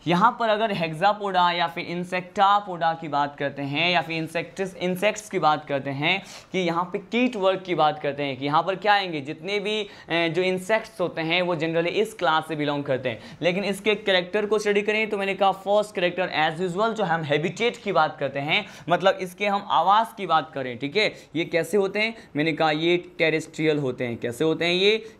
यहाँ पर अगर हेक्सापोडा या फिर इंसेक्टापोडा की बात करते हैं या फिर इंसेक्ट्स की बात करते हैं, कि यहाँ पे कीट वर्ग की बात करते हैं, कि यहाँ पर क्या आएंगे, जितने भी जो इंसेक्ट्स होते हैं वो जनरली इस क्लास से बिलोंग करते हैं। लेकिन इसके कैरेक्टर को स्टडी करें तो मैंने कहा फर्स्ट कैरेक्टर एज यूजुअल जो हम हैबिटेट की बात करते हैं, मतलब इसके हम आवास की बात करें। ठीक है, ये कैसे होते हैं, मैंने कहा ये टेरेस्ट्रियल होते हैं। कैसे होते हैं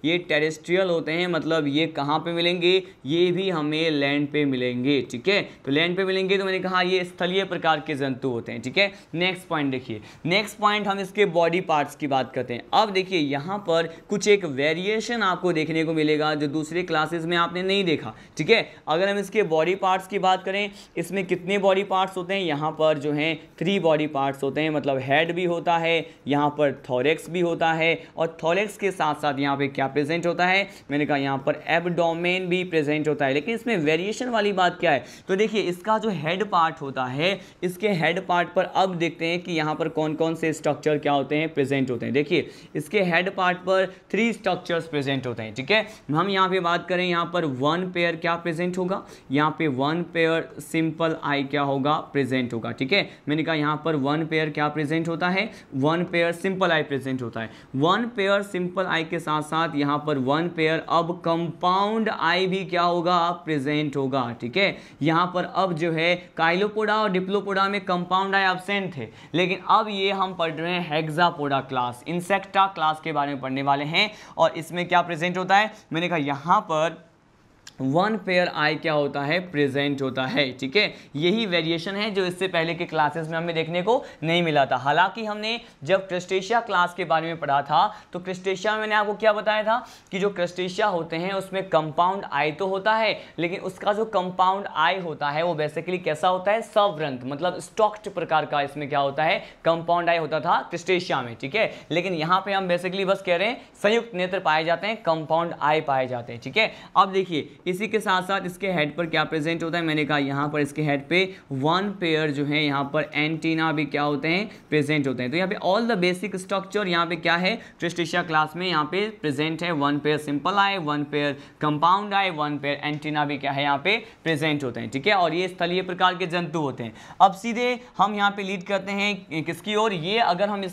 ये टेरेस्ट्रियल होते हैं, मतलब ये कहाँ पे मिलेंगे, ये भी हमें लैंड पे मिलेंगे। मिलेंगे, ठीक है। तो लैंड पे मिलेंगे तो मैंने कहा ये स्थलीय प्रकार के जंतु होते हैं, ठीक है। नेक्स्ट पॉइंट देखिए, नेक्स्ट पॉइंट हम इसके बॉडी पार्ट्स की बात करते हैं। अब देखिए यहाँ पर कुछ एक वेरिएशन आपको देखने को मिलेगा जो दूसरे क्लासेस में आपने नहीं देखा, ठीक है। अगर हम इसके बॉडी पार्ट्स की बात करें, इसमें कितने बॉडी पार्ट्स होते हैं, यहाँ पर जो है 3 बॉडी पार्ट्स होते हैं, मतलब हेड भी होता है, यहाँ पर थोरेक्स भी होता है, और थोरेक्स के साथ साथ यहाँ पे क्या प्रेजेंट होता है, मैंने कहा यहाँ पर एब्डोमेन भी प्रेजेंट होता है। लेकिन इसमें वेरिएशन वाली बात क्या है, तो देखिए इसका जो हेड पार्ट होता है, इसके हेड पार्ट पर अब देखते हैं कि यहाँ पर कौन कौन से स्ट्रक्चर क्या होते हैं, प्रेजेंट होते हैं। देखिए इसके हेड पार्ट पर 3 स्ट्रक्चर्स प्रेजेंट होते हैं, ठीक है। हम यहाँ पे बात करें, यहाँ पर 1 पेयर क्या प्रेजेंट होगा, यहाँ पे 1 पेयर सिंपल आई क्या होगा, प्रेजेंट होगा, ठीक है। मैंने कहा यहाँ पर 1 पेयर क्या प्रेजेंट होता है, 1 पेयर सिंपल आई प्रेजेंट होता है। 1 पेयर सिंपल आई के साथ साथ यहाँ पर 1 पेयर अब कंपाउंड आई भी क्या होगा, प्रेजेंट होगा, ठीक है। यहाँ पर अब जो है काइलोपोडा और डिप्लोपोडा में कंपाउंड आई एब्सेंट थे, लेकिन अब ये हम पढ़ रहे हैं हेक्सापोडा क्लास, इंसेक्टा क्लास के बारे में पढ़ने वाले हैं। और इसमें क्या प्रेजेंट होता है, मैंने कहा यहाँ पर 1 पेयर आई क्या होता है, प्रेजेंट होता है, ठीक है। यही वेरिएशन है जो इससे पहले के क्लासेस में हमें देखने को नहीं मिला था। हालांकि हमने जब क्रिस्टेशिया क्लास के बारे में पढ़ा था तो क्रिस्टेशिया में मैंने आपको क्या बताया था कि जो क्रिस्टेशिया होते हैं उसमें कंपाउंड आई तो होता है, लेकिन उसका जो कंपाउंड आई होता है वो बेसिकली कैसा होता है, सवृंत, मतलब स्टॉक्ड प्रकार का इसमें क्या होता है, कंपाउंड आई होता था क्रिस्टेशिया में, ठीक है। लेकिन यहाँ पे हम बेसिकली बस कह रहे हैं संयुक्त नेत्र पाए जाते हैं, कंपाउंड आई पाए जाते हैं, ठीक है। अब देखिए इसी के साथ साथ इसके हेड पर क्या प्रेजेंट होता है, मैंने कहा यहाँ पर इसके हेड पे 1 पेयर जो है यहाँ पर एंटीना भी क्या होते हैं, प्रेजेंट होते हैं। तो यहाँ पे ऑल द बेसिक स्ट्रक्चर यहाँ पे क्या है, क्रिस्टेशिया क्लास में यहाँ पे प्रेजेंट है। 1 pair simple I, 1 pair compound I, 1 pair antenna भी क्या है यहाँ पे प्रेजेंट होते हैं, ठीक है। और ये स्थलीय प्रकार के जंतु होते हैं। अब सीधे हम यहाँ पे लीड करते हैं किसकी ओर, ये अगर हम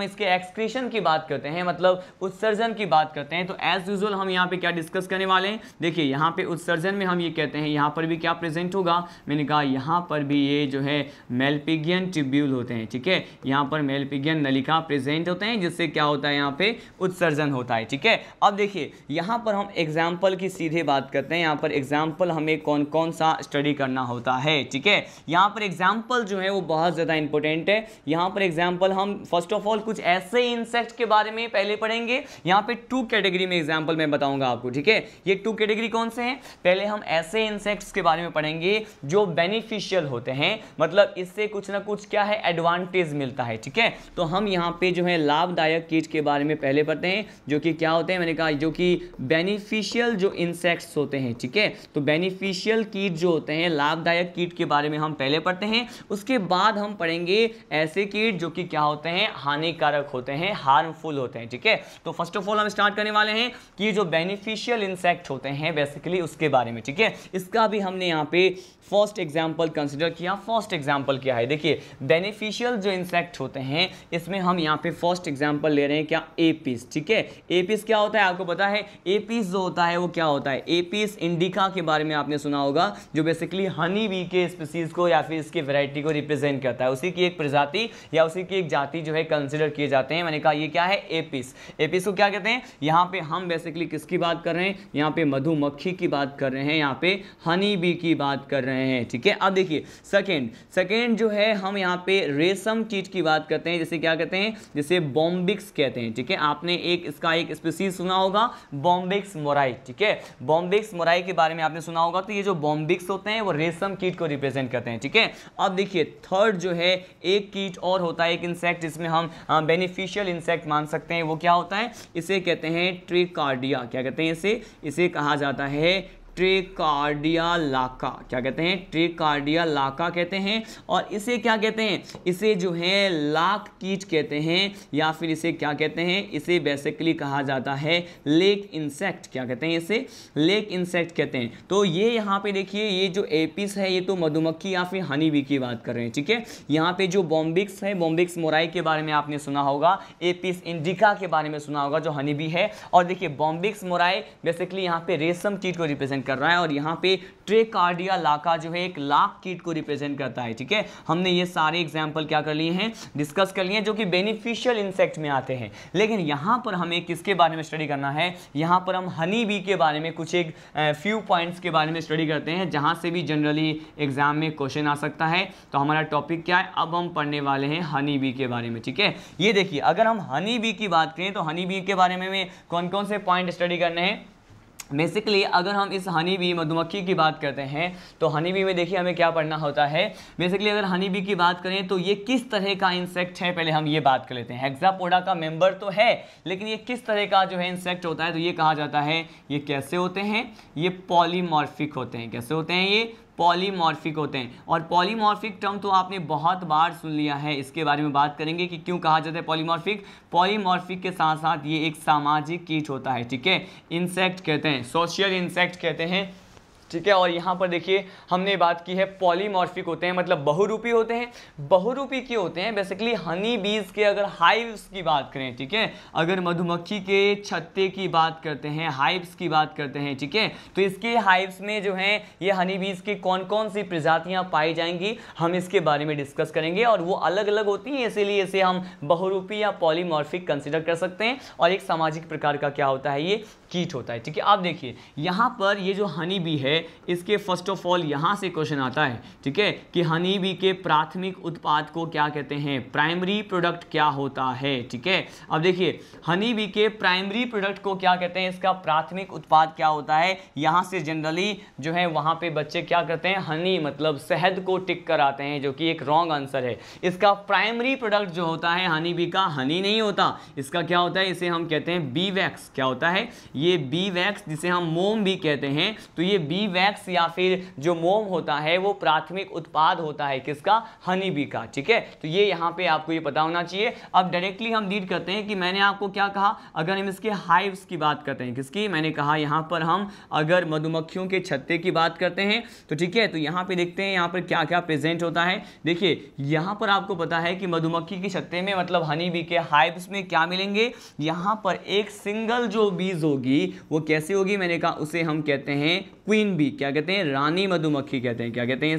इसके एक्सक्रीशन की बात करते हैं, मतलब उत्सर्जन की बात करते हैं, तो एज यूजुअल हम यहाँ पे क्या डिस्कस करने वाले हैं। देखिए यहाँ पे उत्सर्जन में हम ये कहते हैं यहाँ पर भी क्या प्रेजेंट होगा, मैंने कहा यहाँ पर भी ये जो है मेलपिगियन ट्यूब्यूल होते हैं, ठीक है। यहाँ पर मेलपिगियन नलिका प्रेजेंट होते हैं, जिससे क्या होता है, यहाँ पे उत्सर्जन होता है, ठीक है। अब देखिए यहाँ पर हम एग्जाम्पल की सीधे बात करते हैं। यहाँ पर एग्जाम्पल हमें कौन कौन सा स्टडी करना होता है, ठीक है। यहाँ पर एग्जाम्पल जो है वो बहुत ज़्यादा इंपॉर्टेंट है। यहाँ पर एग्जाम्पल हम फर्स्ट ऑफ ऑल कुछ ऐसे इंसेक्ट के बारे में पहले पढ़ेंगे। यहाँ पे 2 कैटेगरी में एग्जाम्पल मैं बताऊंगा आपको, ठीक है। ये 2 कैटेगरी कौन से हैं, पहले हम ऐसे इंसेक्ट्स के बारे में पढ़ेंगे जो बेनिफिशियल होते हैं, मतलब इससे कुछ ना कुछ क्या है, एडवांटेज मिलता है, ठीक है। तो हम यहाँ पे जो है लाभदायक कीट के बारे में पहले पढ़ते हैं, जो कि क्या होते हैं, मैंने कहा जो कि बेनिफिशियल जो इंसेक्ट्स होते हैं, ठीक है। तो बेनिफिशियल कीट जो होते हैं, लाभदायक कीट के बारे में हम पहले पढ़ते हैं। उसके बाद हम पढ़ेंगे ऐसे कीट जो कि क्या होते हैं, हानिकारक होते हैं, हार्मफुल होते हैं, ठीक है। तो फर्स्ट ऑफ ऑल हम स्टार्ट करने वाले हैं कि जो बेनिफिशियल इंसेक्ट होते हैं बेसिकली उसके बारे में, ठीक है। इसका भी हमने यहाँ पे फर्स्ट एग्जाम्पल कंसिडर किया। फर्स्ट एग्जाम्पल क्या है, देखिए बेनिफिशियल जो इंसेक्ट होते हैं इसमें हम यहाँ पे फर्स्ट एग्जाम्पल ले रहे हैं क्या, एपिस, ठीक है। एपिस क्या होता है आपको पता है, एपिस जो होता है वो क्या होता है, एपिस इंडिका के बारे में आपने सुना होगा, जो बेसिकली हनी बी के स्पीसीज को या फिर इसकी वैरायटी को रिप्रेजेंट करता है। उसी की एक प्रजाति या उसी की एक जाति जो है कंसिडर किए जाते हैं। मैंने कहा ये क्या है, एपिस। एपिस को क्या कहते हैं, यहाँ पे हम बेसिकली किसकी बात कर रहे हैं, यहाँ पे मधुमक्खी की बात कर रहे हैं, यहाँ पे हनी बी की बात कर रहे हैं, ठीक है। अब देखिए सेकेंड जो है हम यहाँ पे रेशम कीट की बात करते हैं, जैसे क्या कहते हैं, जैसे बॉम्बिक्स कहते हैं, ठीक है। आपने इसका एक स्पीसीज सुना होगा, बॉम्बिक्स मोराई, ठीक है। बॉम्बिक्स मोराई के बारे में आपने सुना होगा। तो ये जो बॉम्बिक्स होते हैं वो रेशम कीट को रिप्रेजेंट करते हैं, ठीक है। अब देखिए थर्ड जो है एक कीट और होता है, एक इंसेक्ट जिसमें हम बेनिफिशियल इंसेक्ट मान सकते हैं, वो क्या होता है, इसे कहते हैं ट्रिकार्डिया। क्या कहते हैं इसे कहा जाता है ट्रिकार्डिया लाका। क्या कहते हैं, ट्रिकार्डिया लाका कहते हैं। और इसे क्या कहते हैं, इसे जो है लाक कीट कहते हैं, या फिर इसे क्या कहते हैं, इसे बेसिकली कहा जाता है लेक इंसेक्ट। क्या कहते हैं, इसे लेक इंसेक्ट कहते हैं। तो ये यहाँ पे देखिए ये जो एपिस है ये तो मधुमक्खी या फिर हनी बी की बात कर रहे हैं, ठीक है। यहाँ पे जो बॉम्बिक्स है, बॉम्बिक्स मोराई के बारे में आपने सुना होगा, एपिस इंडिका के बारे में सुना होगा जो हनी बी है। और देखिए बॉम्बिक्स मोराई बेसिकली यहाँ पे रेशम कीट को रिप्रेजेंट कर रहा है और यहाँ पे ट्रेकार्डिया लाका जो है एक लाख कीट को रिप्रेजेंट करता है। ठीक है, हमने ये सारे एग्जाम्पल क्या कर लिए हैं, डिस्कस कर लिए हैं, जो कि बेनिफिशियल इंसेक्ट में आते हैं। लेकिन यहाँ पर हमें किसके बारे में स्टडी करना है, यहाँ पर हम हनी बी के बारे में कुछ एक फ्यू पॉइंट्स के बारे में स्टडी करते हैं, जहाँ से भी जनरली एग्जाम में क्वेश्चन आ सकता है। तो हमारा टॉपिक क्या है, अब हम पढ़ने वाले हैं हनी बी के बारे में। ठीक है, ये देखिए, अगर हम हनी बी की बात करें तो हनी बी के बारे में कौन कौन से पॉइंट स्टडी करने हैं। बेसिकली अगर हम इस हनी बी मधुमक्खी की बात करते हैं तो हनी बी में देखिए हमें क्या पढ़ना होता है। बेसिकली अगर हनी बी की बात करें तो ये किस तरह का इंसेक्ट है, पहले हम ये बात कर लेते हैं। हेक्सापोडा का मेंबर तो है, लेकिन ये किस तरह का जो है इंसेक्ट होता है, तो ये कहा जाता है ये कैसे होते हैं, ये पॉलीमॉर्फिक होते हैं। कैसे होते हैं, ये पॉलीमॉर्फिक होते हैं। और पॉलीमॉर्फिक टर्म तो आपने बहुत बार सुन लिया है, इसके बारे में बात करेंगे कि क्यों कहा जाता है पॉलीमॉर्फिक। पॉलीमॉर्फिक के साथ साथ ये एक सामाजिक कीट होता है। ठीक है, इंसेक्ट कहते हैं, सोशल इंसेक्ट कहते हैं। ठीक है, और यहाँ पर देखिए हमने बात की है पॉलीमॉर्फिक होते हैं, मतलब बहुरूपी होते हैं। बहुरूपी क्यों होते हैं, बेसिकली हनी बीज के अगर हाइव्स की बात करें, ठीक है, अगर मधुमक्खी के छत्ते की बात करते हैं, हाइव्स की बात करते हैं, ठीक है, तो इसके हाइव्स में जो है ये हनी बीज की कौन कौन सी प्रजातियाँ पाई जाएंगी, हम इसके बारे में डिस्कस करेंगे। और वो अलग अलग होती हैं, इसीलिए इसे हम बहुरूपी या पॉलीमॉर्फिक कंसिडर कर सकते हैं। और एक सामाजिक प्रकार का क्या होता है, ये कीट होता है। ठीक है, आप देखिए यहाँ पर ये जो हनी बी है, इसके फर्स्ट ऑफ ऑल यहाँ से क्वेश्चन आता है। ठीक है, कि हनी बी के प्राथमिक उत्पाद को क्या कहते हैं, प्राइमरी प्रोडक्ट क्या होता है। ठीक है, अब देखिए हनी बी के प्राइमरी प्रोडक्ट को क्या कहते हैं, इसका प्राथमिक उत्पाद क्या होता है। यहाँ से जनरली जो है वहाँ पे बच्चे क्या करते हैं, हनी मतलब शहद को टिक कर आते हैं, जो कि एक रॉन्ग आंसर है। इसका प्राइमरी प्रोडक्ट जो होता है हनी बी का, हनी नहीं होता, इसका क्या होता है, इसे हम कहते हैं बी वैक्स। क्या होता है, ये बी वैक्स, जिसे हम मोम भी कहते हैं। तो ये बी वैक्स या फिर जो मोम होता है वो प्राथमिक उत्पाद होता है किसका, हनी बी का। ठीक है, तो ये यहाँ पे आपको ये पता होना चाहिए। अब डायरेक्टली हम डील करते हैं कि मैंने आपको क्या कहा, अगर हम इसके हाइव्स की बात करते हैं, किसकी, मैंने कहा यहाँ पर हम अगर मधुमक्खियों के छत्ते की बात करते हैं तो ठीक है, तो यहाँ पे देखते हैं यहाँ पर क्या क्या प्रेजेंट होता है। देखिए यहाँ पर आपको पता है कि मधुमक्खी के छत्ते में मतलब हनी बी के हाइव्स में क्या मिलेंगे, यहाँ पर एक सिंगल जो बीज होगी वो कैसे होगी, मैंने कहा उसे हम कहते हैं क्वीन बी। क्या कहते हैं, रानी मधुमक्खी कहते हैं। क्या कहते हैं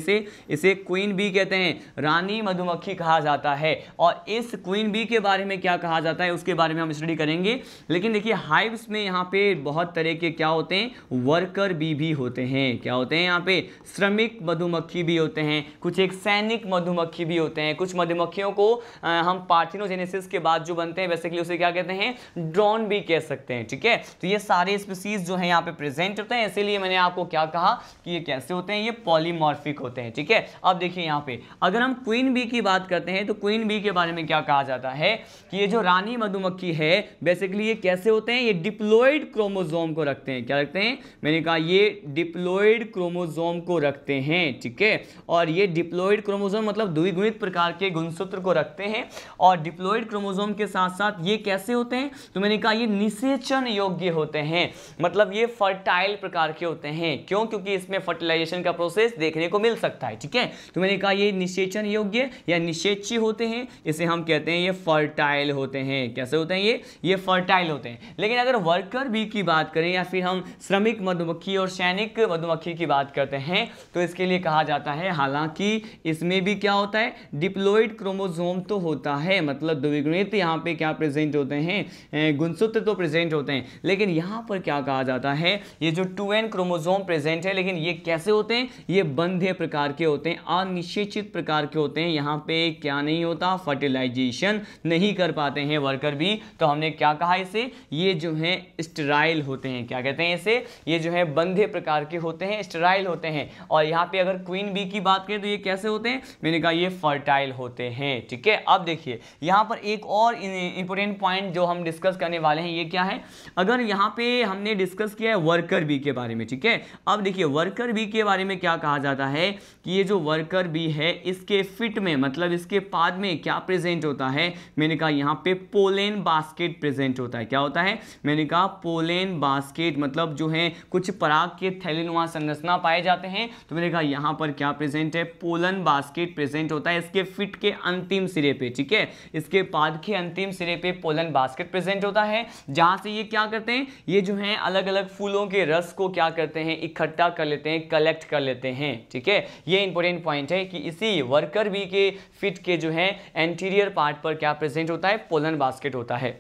इसे क्वीन बी कहते हैं, रानी मधुमक्खी कहा जाता है। और इस क्वीन बी के बारे में क्या कहा जाता है उसके बारे में हम स्टडी करेंगे। लेकिन देखिए हाइव्स में यहाँ पे बहुत तरह के क्या होते हैं, वर्कर बी भी होते हैं। क्या होते हैं, यहाँ पे श्रमिक मधुमक्खी भी होते हैं, कुछ एक सैनिक मधुमक्खी भी होते हैं। कुछ मधुमक्खियों को हम पार्थिनोजेनेसिस के बाद जो बनते हैं बेसिकली उसे क्या कहते हैं, ड्रोन भी कह सकते हैं। ठीक है, तो ये सारे स्पीसीज जो है यहाँ पे प्रेजेंट होते हैं, इसीलिए मैंने आपको क्या कहा कि ये कैसे होते हैं, ये पॉलीमॉर्फिक होते हैं। ठीक है, अब देखिए यहाँ पे अगर हम क्वीन बी की बात करते हैं तो क्वीन बी के बारे में क्या कहा जाता है कि ये जो रानी मधुमक्खी है बेसिकली ये कैसे होते हैं, ये डिप्लॉइड क्रोमोसोम को रखते हैं। क्या रखते हैं, मैंने कहा ये डिप्लॉइड क्रोमोसोम को रखते हैं। ठीक है, और ये डिप्लॉइड क्रोमोसोम मतलब द्विगुणित प्रकार के गुणसूत्र को रखते हैं। और डिप्लॉइड क्रोमोसोम के साथ साथ ये कैसे होते हैं, तो मैंने कहा ये निषेचन योग्य होते हैं, मतलब ये फर्टाइल प्रकार के होते हैं। क्यों, क्योंकि इसमें फर्टिलाइजेशन का प्रोसेस देखने को मिल सकता है। ठीक है, तो मैंने कहा ये निषेचन योग्य या निषेची होते हैं, इसे हम कहते हैं ये फर्टाइल होते हैं। कैसे होते हैं, ये फर्टाइल होते हैं। लेकिन अगर वर्कर बी की बात करें या फिर हम श्रमिक मधुमक्खी और सैनिक मधुमक्खी की बात करते हैं तो इसके लिए कहा जाता है, हालांकि इसमें भी क्या होता है, डिप्लॉइड क्रोमोसोम तो होता है, मतलब द्विगुणित यहाँ पे क्या प्रेजेंट होते हैं, गुणसूत्र तो प्रेजेंट होते हैं। लेकिन यहाँ पर क्या कहा जाता है, ये जो 2n क्रोमोसोम प्रेजेंट है, लेकिन ये कैसे होते हैं, ये बंधे प्रकार के होते हैं, अनिषेचित प्रकार के होते हैं। यहाँ पे क्या नहीं होता, फर्टिलाइजेशन नहीं कर पाते हैं वर्कर बी। तो हमने क्या कहा इसे, ये जो है स्टेराइल होते हैं। क्या कहते हैं इसे, ये जो है बंधे प्रकार के होते हैं, स्टेराइल होते हैं। और यहाँ पे अगर क्वीन बी की बात करें तो ये कैसे होते हैं, मैंने कहा ये फर्टाइल होते हैं। ठीक है, अब देखिए यहाँ पर एक और इंपॉर्टेंट पॉइंट जो हम डिस्कस करने वाले हैं, ये क्या है, अगर यहाँ पे हमने डिस्कस किया है वर्कर बी के बारे में। ठीक है, अब देखिए वर्कर बी के बारे में क्या कहा जाता है कि ये जो वर्कर बी है इसके फिट में मतलब इसके पाद में क्या प्रेजेंट होता है, मैंने कहा यहाँ पे पोलेन बास्केट प्रेजेंट होता है। क्या होता है, मैंने कहा पोलेन बास्केट, मतलब जो है कुछ पराग के थैलीनुमा संरचना पाए जाते हैं। तो मैंने कहा यहाँ पर क्या प्रेजेंट है, पोलन बास्केट प्रेजेंट होता है इसके फिट के अंतिम सिरे पे। ठीक है, इसके पाद के अंतिम सिरे पे पोलन बास्केट प्रेजेंट होता है, जहां से ये क्या करते हैं, ये जो है अलग अलग फूलों के रस को क्या करते हैं, इकट्ठा कर लेते हैं, कलेक्ट कर लेते हैं। ठीक है, ये इंपॉर्टेंट पॉइंट है कि इसी वर्कर बी के फिट के जो है एंटीरियर पार्ट पर क्या प्रेजेंट होता है, पोलन बास्केट होता है।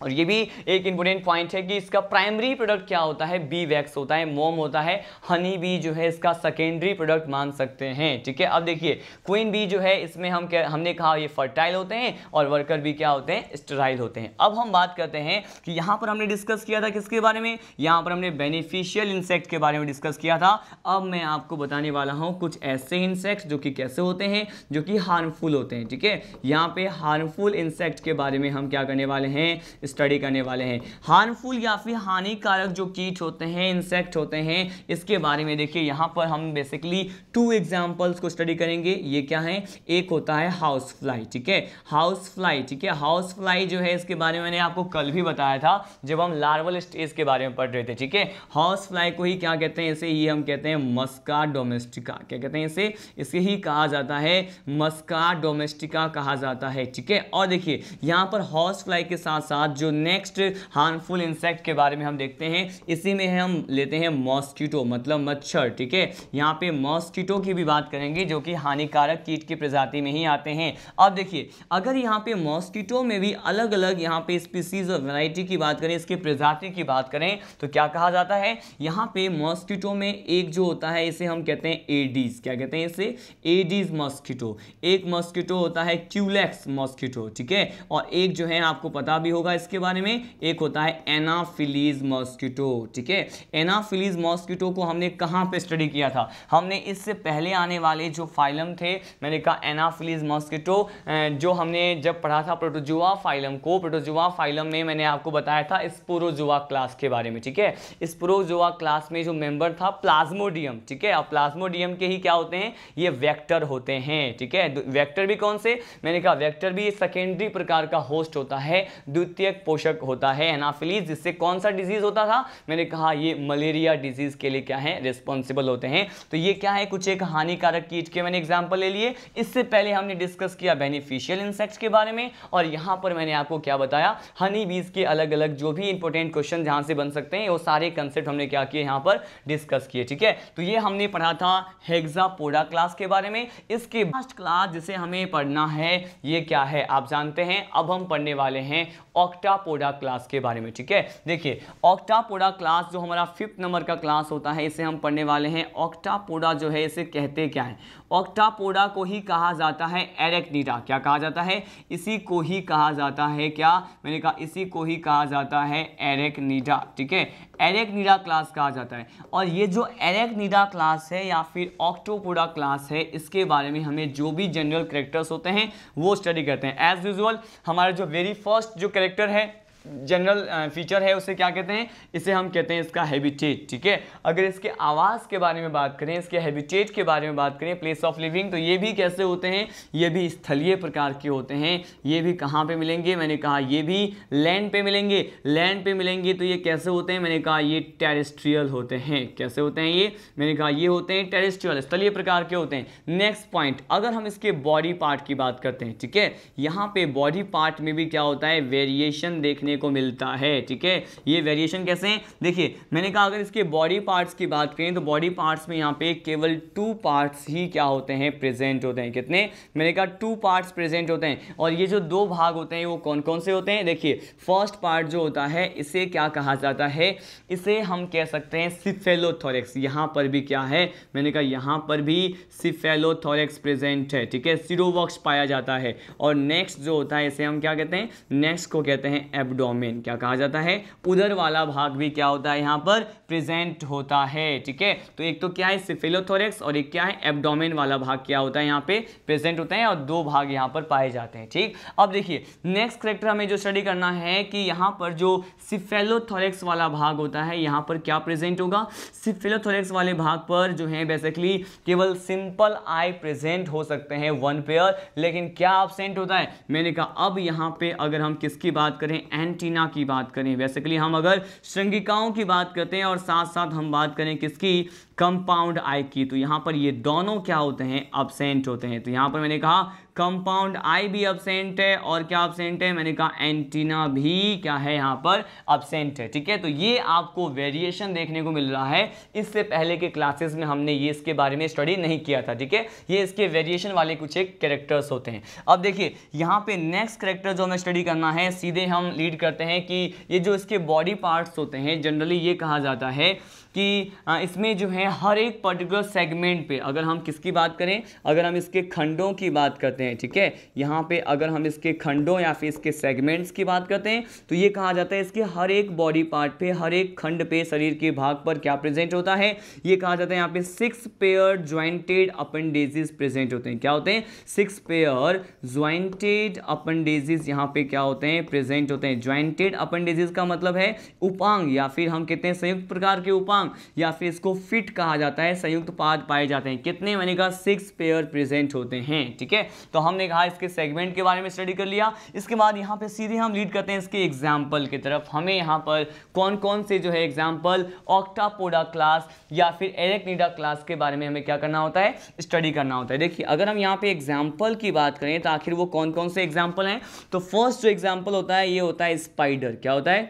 और ये भी एक इंपॉर्टेंट पॉइंट है कि इसका प्राइमरी प्रोडक्ट क्या होता है, बी वैक्स होता है, मोम होता है। हनी बी जो है इसका सेकेंडरी प्रोडक्ट मान सकते हैं। ठीक है, अब देखिए क्वीन बी जो है इसमें हमने कहा ये फर्टाइल होते हैं और वर्कर बी क्या होते हैं, स्टेराइल होते हैं। अब हम बात करते हैं कि यहाँ पर हमने डिस्कस किया था किसके बारे में, यहाँ पर हमने बेनिफिशियल इंसेक्ट के बारे में डिस्कस किया था। अब मैं आपको बताने वाला हूँ कुछ ऐसे इंसेक्ट जो कि कैसे होते हैं, जो कि हार्मफुल होते हैं। ठीक है, यहाँ पे हार्मफुल इंसेक्ट के बारे में हम क्या करने वाले हैं, स्टडी करने वाले हैं। हार्मफुल या फिर हानिकारक जो कीट होते हैं, इंसेक्ट होते हैं, इसके बारे में देखिए यहाँ पर हम बेसिकली 2 एग्जांपल्स को स्टडी करेंगे। ये क्या है, एक होता है हाउस फ्लाई। ठीक है, हाउस फ्लाई। ठीक है, हाउस फ्लाई जो है इसके बारे में मैंने आपको कल भी बताया था जब हम लार्वल स्टेज के बारे में पढ़ रहे थे। ठीक है, हाउस फ्लाई को ही क्या कहते हैं, इसे ही हम कहते हैं मस्का डोमेस्टिका। क्या कहते हैं इसे ही कहा जाता है मस्का डोमेस्टिका कहा जाता है। ठीक है, और देखिए यहाँ पर हाउस फ्लाई के साथ साथ जो नेक्स्ट हार्मफुल इंसेक्ट के बारे में हम देखते हैं, इसी में हम लेते हैं मॉस्किटो, मतलब मच्छर। ठीक है, यहाँ पे मॉस्किटो की भी बात करेंगे जो कि हानिकारक कीट की प्रजाति में ही आते हैं। अब देखिए अगर यहाँ पे मॉस्किटो में भी अलग अलग यहाँ पे स्पीसीज और वैरायटी की बात करें, इसकी प्रजाति की बात करें तो क्या कहा जाता है, यहाँ पे मॉस्किटो में एक जो होता है इसे हम कहते हैं एडीज। क्या कहते हैं इसे, एडीज मॉस्किटो। एक मॉस्किटो होता है क्यूलेक्स मॉस्किटो। ठीक है, और एक जो है आपको पता भी होगा इसके बारे में, एक होता है एनाफिलीज मॉस्किटो। ठीक है, एनाफिलीज मॉस्किटो को हमने कहां पे स्टडी किया था, हमने इससे पहले आने वाले जो फाइलम थे, मैंने कहा एनाफिलीज मॉस्किटो जो हमने जब पढ़ा था प्रोटोजुआ फाइलम को, प्रोटोजुआ फाइलम में मैंने आपको बताया था स्पोरोजुआ क्लास के बारे में। ठीक है, स्पोरोजुआ क्लास में जो मेंबर था प्लाज्मोडियम। ठीक है, अब प्लाज्मोडियम के ही क्या होते हैं, ये वेक्टर होते हैं। ठीक है, वेक्टर भी कौन से, मैंने कहा वेक्टर भी सेकेंडरी प्रकार का होस्ट होता है, द्वितीयक पोषक होता है एनाफिलीज, जिससे कौन सा डिजीज होता था, मैंने कहा ये मलेरिया डिजीज के लिए क्या है, रिस्पॉन्सिबल होते हैं। तो ये क्या है, कुछ एक हानिकारक कीट के मैंने एग्जांपल ले लिए। इससे पहले हमने डिस्कस किया बेनिफिशियल इंसेक्ट्स के बारे में, और यहां पर मैंने आपको क्या बताया, हनी बीज के अलग अलग जो भी इंपॉर्टेंट क्वेश्चन जहां से बन सकते हैं वो सारे कंसेप्ट हमने क्या किए, यहां पर डिस्कस किए। ठीक है, तो ये हमने पढ़ा था हेक्सापोडा क्लास के बारे में। इसके फर्स्ट क्लास जिसे हमें पढ़ना है ये क्या है, आप जानते हैं। अब हम पढ़ने वाले हैं ऑक्टापोडा क्लास के बारे में। ठीक है, देखिए ऑक्टापोडा क्लास जो हमारा 5th नंबर का क्लास होता है, इसे हम पढ़ने वाले हैं। ऑक्टापोडा जो है इसे कहते क्या है, ऑक्टापोडा को ही कहा जाता है एरेक्निडा। क्या कहा जाता है, इसी को ही कहा जाता है क्या, मैंने कहा इसी को ही कहा जाता है एरेक्निडा। ठीक है, एरेक्निडा क्लास कहा जाता है। और ये जो एरेक्निडा क्लास है या फिर ऑक्टोपोडा क्लास है, इसके बारे में हमें जो भी जनरल कैरेक्टर्स होते हैं वो स्टडी करते हैं। एज यूजुअल हमारा जो वेरी फर्स्ट जो कैरेक्टर है, जनरल फीचर है, उसे क्या कहते हैं, इसे हम कहते हैं इसका हैबिटेट। ठीक है, अगर इसके आवास के बारे में बात करें, इसके हैबिटेट के बारे में बात करें, प्लेस ऑफ लिविंग, तो ये भी कैसे होते हैं, ये भी स्थलीय प्रकार के होते हैं। ये भी कहाँ पे मिलेंगे, मैंने कहा ये भी लैंड पे मिलेंगे। लैंड पे मिलेंगे तो ये कैसे होते हैं, मैंने कहा ये टेरेस्ट्रियल होते हैं। कैसे होते हैं ये, मैंने कहा ये होते हैं टेरेस्ट्रियल, स्थलीय प्रकार के होते हैं। नेक्स्ट पॉइंट, अगर हम इसके बॉडी पार्ट की बात करते हैं, ठीक है, यहाँ पे बॉडी पार्ट में भी क्या होता है, वेरिएशन देखने को मिलता है। ठीक है, ये वेरिएशन कैसे हैं, देखिए मैंने कहा अगर इसके बॉडी पार्ट्स की बात करें तो बॉडी पार्ट्स में यहाँ पे केवल 2 पार्ट्स ही क्या होते हैं, प्रेजेंट होते हैं। कितने, मैंने कहा 2 पार्ट्स प्रेजेंट होते हैं। और ये जो 2 भाग होते हैं वो कौन कौन से होते हैं, देखिए फर्स्ट पार्ट जो होता है इसे क्या कहा जाता है, इसे हम कह सकते हैं सिफेलोथोरेक्स। यहाँ पर भी क्या है, मैंने कहा यहाँ पर भी सिफेलोथोरेक्स प्रेजेंट है। ठीक है, सिरोवॉक्स पाया जाता है। और नेक्स्ट जो होता है इसे हम क्या कहते हैं, नेक्स्ट को कहते हैं एब्डोमेन। क्या कहा जाता है, उदर वाला भाग भी क्या होता है, यहाँ पर प्रेजेंट होता है। ठीक है, तो एक तो क्या है सिफेलोथोरेक्स और एक क्या है एब्डोमेन वाला भाग क्या होता है, यहाँ पे प्रेजेंट होता है और 2 भाग यहाँ पर पाए जाते हैं। ठीक, अब देखिए नेक्स्ट कैरेक्टर हमें जो स्टडी करना है कि यहाँ पर जो सिफेलोथोरेक्स वाला भाग होता है यहाँ पर क्या प्रेजेंट होगा, सिफेलोथोरेक्स वाले भाग पर जो है बेसिकली केवल सिंपल आई प्रेजेंट हो सकते हैं 1 पेयर, लेकिन क्या एब्सेंट होता है, मैंने कहा अब यहाँ पे अगर हम किसकी बात करें, एंटीना की बात करें, बेसिकली हम अगर श्रृंगिकाओं की बात करते हैं और साथ साथ हम बात करें किसकी, कंपाउंड आई की, तो यहाँ पर ये दोनों क्या होते हैं, अब्सेंट होते हैं। तो यहाँ पर मैंने कहा कंपाउंड आई भी अब्सेंट है और क्या अब्सेंट है, मैंने कहा एंटीना भी क्या है यहाँ पर अब्सेंट है। ठीक है, तो ये आपको वेरिएशन देखने को मिल रहा है। इससे पहले के क्लासेस में हमने ये इसके बारे में स्टडी नहीं किया था। ठीक है, ये इसके वेरिएशन वाले कुछ एक कैरेक्टर्स होते हैं। अब देखिए यहाँ पे नेक्स्ट कैरेक्टर जो हमें स्टडी करना है, सीधे हम लीड करते हैं कि ये जो इसके बॉडी पार्ट्स होते हैं, जनरली ये कहा जाता है कि इसमें जो है हर एक पर्टिकुलर सेगमेंट पे, अगर हम किसकी बात करें, अगर हम इसके खंडों की बात करते हैं, ठीक है, यहाँ पे अगर हम इसके खंडों या फिर इसके सेगमेंट्स की बात करते हैं तो ये कहा जाता है इसके हर एक बॉडी पार्ट पे, हर एक खंड पे, शरीर के भाग पर क्या प्रेजेंट होता है, ये कहा जाता है यहाँ पे 6 पेयर ज्वाइंटेड अपेंडेजेस प्रेजेंट होते हैं। क्या होते हैं, 6 पेयर ज्वाइंटेड अपेंडेजेस यहाँ पे क्या होते हैं, प्रेजेंट होते हैं। ज्वाइंटेड अपेंडेजेस का मतलब है उपांग, या फिर हम कहते हैं संयुक्त प्रकार के उपांग, या फिर इसको फिट कहा जाता है, संयुक्त पाद पाए जाते हैं। कितने, मैंने कहा 6 पेयर प्रेजेंट होते हैं। ठीक है, तो हमने कहा इसके सेगमेंट के बारे में स्टडी कर लिया। इसके बाद यहाँ पे सीधे हम लीड करते हैं इसके एग्जाम्पल की तरफ। हमें यहाँ पर कौन कौन से जो है एग्जाम्पल ऑक्टापोडा क्लास या फिर एरेक्निडा क्लास के बारे में हमें क्या करना होता है, स्टडी करना होता है। देखिए अगर हम यहाँ पे एग्जाम्पल की बात करें तो आखिर वो कौन कौन से एग्जाम्पल हैं, तो फर्स्ट जो एग्जाम्पल होता है ये होता है स्पाइडर। क्या होता है,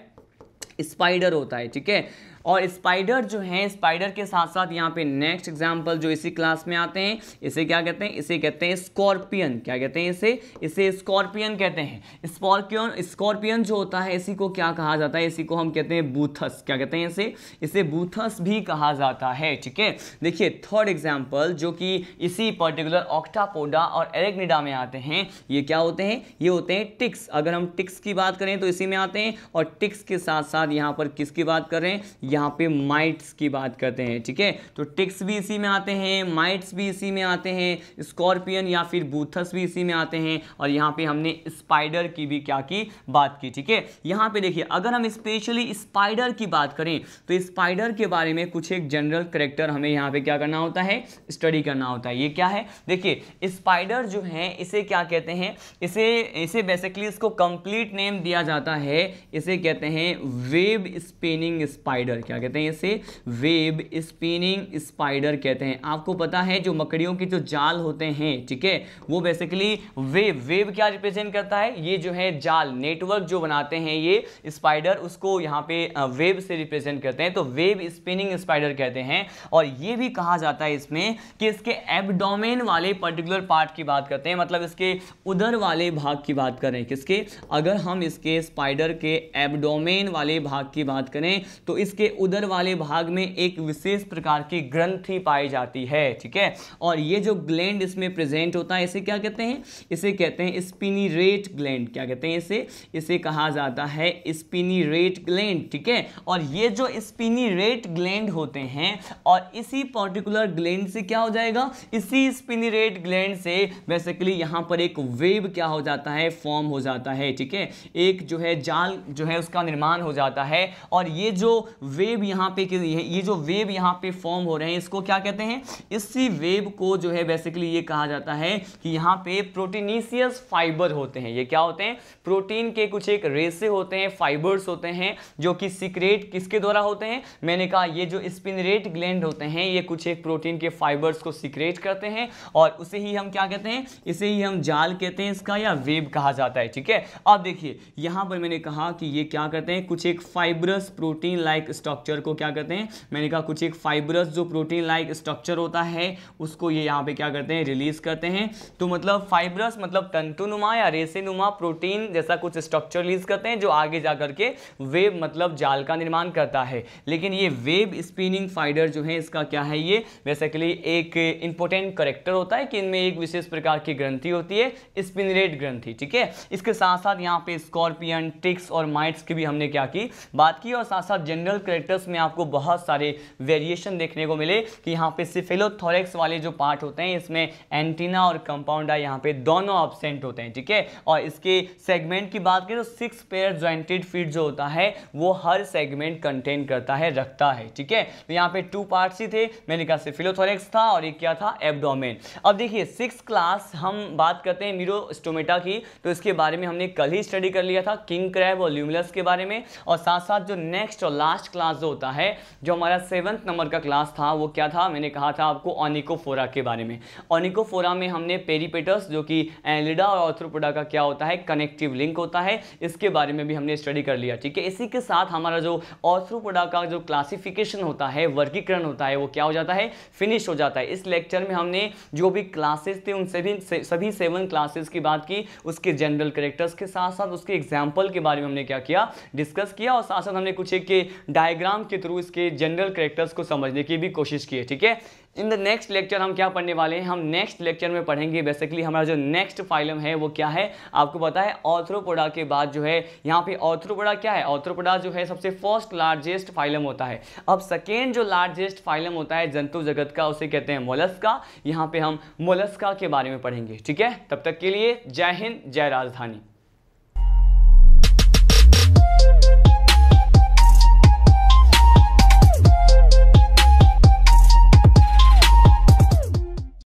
स्पाइडर होता है। ठीक है, और स्पाइडर जो है, स्पाइडर के साथ साथ यहाँ पे नेक्स्ट एग्जाम्पल जो इसी क्लास में आते हैं, इसे क्या कहते हैं, इसे कहते हैं स्कॉर्पियन। क्या कहते हैं इसे स्कॉर्पियन कहते हैं। स्कॉर्पियन जो होता है इसी को क्या कहा जाता है, इसी को हम कहते हैं बूथस। क्या कहते हैं इसे बूथस भी कहा जाता है। ठीक है, देखिए थर्ड एग्जाम्पल जो कि इसी पर्टिकुलर ऑक्टापोडा और एरेक्निडा में आते हैं, ये क्या होते हैं, ये होते हैं टिक्स। अगर हम टिक्स की बात करें तो इसी में आते हैं, और टिक्स के साथ साथ यहाँ पर किसकी बात कर रहे हैं, यहाँ पे माइट्स की बात करते हैं। ठीक है, तो टिक्स भी इसी में आते हैं, माइट्स भी इसी में आते हैं, स्कॉर्पियन या फिर बूथस भी इसी में आते हैं, और यहाँ पे हमने स्पाइडर की भी क्या की, बात की। ठीक है, यहाँ पे देखिए अगर हम स्पेशली स्पाइडर की बात करें तो स्पाइडर के बारे में कुछ एक जनरल कैरेक्टर हमें यहाँ पे क्या करना होता है, स्टडी करना होता है। ये क्या है, देखिए स्पाइडर जो है इसे क्या कहते हैं, इसे बेसिकली इसको कंप्लीट नेम दिया जाता है, इसे कहते हैं वेब स्पिनिंग स्पाइडर। क्या कहते हैं इसे, वेब स्पिनिंग स्पाइडर कहते हैं। आपको पता है जो मकड़ियों के जो जाल होते हैं, ठीक है, वो बेसिकली वेब क्या रिप्रेजेंट करता है, ये जो है जाल, नेटवर्क जो बनाते हैं ये स्पाइडर, उसको यहाँ पे वेब से रिप्रेजेंट करते हैं, तो वेब स्पिनिंग स्पाइडर कहते हैं। और ये भी कहा जाता है इसमें कि इसके एब्डोमेन वाले पर्टिकुलर पार्ट की बात करते हैं, मतलब इसके उदर वाले भाग की बात करें, किसके, अगर हम इसके स्पाइडर के एब्डोमेन वाले भाग की बात करें तो इसके उदर वाले भाग में एक विशेष प्रकार की ग्रंथि पाई जाती है। ठीक है, और ये जो ग्लैंड इसमें प्रेजेंट होता है इसे क्या कहते हैं, इसे कहते हैं स्पिनिरेट ग्लैंड। क्या कहते हैं इसे कहा जाता है स्पिनिरेट ग्लैंड। ठीक है, और ये जो स्पिनिरेट ग्लैंड होते हैं, और इसी पर्टिकुलर ग्लैंड से क्या हो जाएगा, इसी स्पिनिरेट ग्लैंड से बेसिकली यहाँ पर एक वेब क्या हो जाता है, फॉर्म हो जाता है। ठीक है, एक जो है जाल जो है उसका निर्माण हो जाता है, और ये जो वेब यहाँ पे, ये जो वेब यहाँ पे फॉर्म हो रहे हैं इसको क्या कहते हैं, इसी वेब को जो है बेसिकली ये कहा जाता है कि यहाँ पे प्रोटीनेशियस फाइबर होते हैं। ये क्या होते हैं, प्रोटीन के कुछ एक रेसे होते हैं, फाइबर्स होते हैं, जो कि सीक्रेट किसके द्वारा होते हैं, मैंने कहा ये जो स्पिनरेट ग्लैंड होते हैं ये कुछ एक प्रोटीन के फाइबर्स को सीक्रेट करते हैं, और उसे ही हम क्या कहते हैं, इसे ही हम जाल कहते हैं इसका, या वेब कहा जाता है। ठीक है, अब देखिए यहाँ पर मैंने कहा कि ये क्या करते हैं, कुछ एक फाइब्रस प्रोटीन लाइक स्ट्रक्चर को क्या कहते हैं, मैंने कहा कुछ एक फाइब्रस जो प्रोटीन लाइक स्ट्रक्चर होता है उसको ये यहाँ पे क्या करते हैं, रिलीज करते हैं। तो मतलब फाइब्रस मतलब तंतुनुमा या रेसेनुमा प्रोटीन जैसा कुछ स्ट्रक्चर रिलीज करते हैं, जो आगे जा करके वेब मतलब जाल का निर्माण करता है। लेकिन ये वेब स्पिनिंग फाइबर जो है इसका क्या है, ये बेसिकली एक इंपॉर्टेंट कैरेक्टर होता है कि इनमें एक विशेष प्रकार की ग्रंथि होती है, स्पिनरेट ग्रंथि। ठीक है, इसके साथ साथ यहाँ पे स्कॉर्पियन, टिक्स और माइट्स की भी हमने क्या की, बात की, और साथ साथ जनरल कैरेक्टर्स में आपको बहुत सारे वेरिएशन देखने को मिले कि यहाँ पे सिफेलोथोरेक्स वाले जो पार्ट होते हैं इसमें एंटीना और कंपाउंड आई यहाँ पे दोनों एब्सेंट होते हैं। ठीक है, और इसके सेगमेंट की बात करें तो 6 पेयर ज्वाइंटेड फीट जो होता है वो हर सेगमेंट कंटेन करता है, रखता है। ठीक है, तो यहाँ पे 2 पार्ट्स ही थे, मैंने कहा सिफेलोथोरेक्स था और एक क्या था, एब्डोमेन। अब देखिए 6th क्लास हम बात करते हैं मीरोस्टोमेटा की, तो इसके बारे में हमने कल ही स्टडी कर लिया था, किंग क्रैब और ल्यूमिनस के बारे में, और साथ साथ जो नेक्स्ट और लास्ट क्लास क्लास जो होता है, जो हमारा 7th नंबर का क्लास था, वो क्या था, मैंने कहा था आपको ओनिकोफोरा के बारे में। ओनिकोफोरा में हमने पेरिपेटस जो कि एनलिडा और आर्थ्रोपोडा का क्या होता है, कनेक्टिव लिंक होता है, इसके बारे में भी हमने स्टडी कर लिया। ठीक है, इसी के साथ हमारा जो आर्थ्रोपोडा का जो क्लासिफिकेशन होता है, वर्गीकरण होता है, वो क्या हो जाता है, फिनिश हो जाता है। इस लेक्चर में हमने जो भी क्लासेस थे उन सभी 7 क्लासेस की बात की, उसके जनरल कैरेक्टर्स के साथ साथ उसके एग्जाम्पल के बारे में हमने क्या किया, डिस्कस किया, और साथ साथ हमने कुछ एक डायग्राम के थ्रू इसके जनरल कैरेक्टर्स को समझने की भी कोशिश की है। ठीक है, इन द नेक्स्ट लेक्चर हम क्या पढ़ने वाले हैं, हम नेक्स्ट लेक्चर में पढ़ेंगे बेसिकली हमारा जो नेक्स्ट फाइलम है वो क्या है, आपको पता है आर्थ्रोपोडा के बाद जो है यहाँ पे आर्थ्रोपोडा क्या है, आर्थ्रोपोडा जो है सबसे फर्स्ट लार्जेस्ट फाइलम होता है। अब सेकेंड जो लार्जेस्ट फाइलम होता है जंतु जगत का, उसे कहते हैं मोलस्का। यहाँ पे हम मोलस्का के बारे में पढ़ेंगे। ठीक है, तब तक के लिए जय हिंद, जय राजधानी।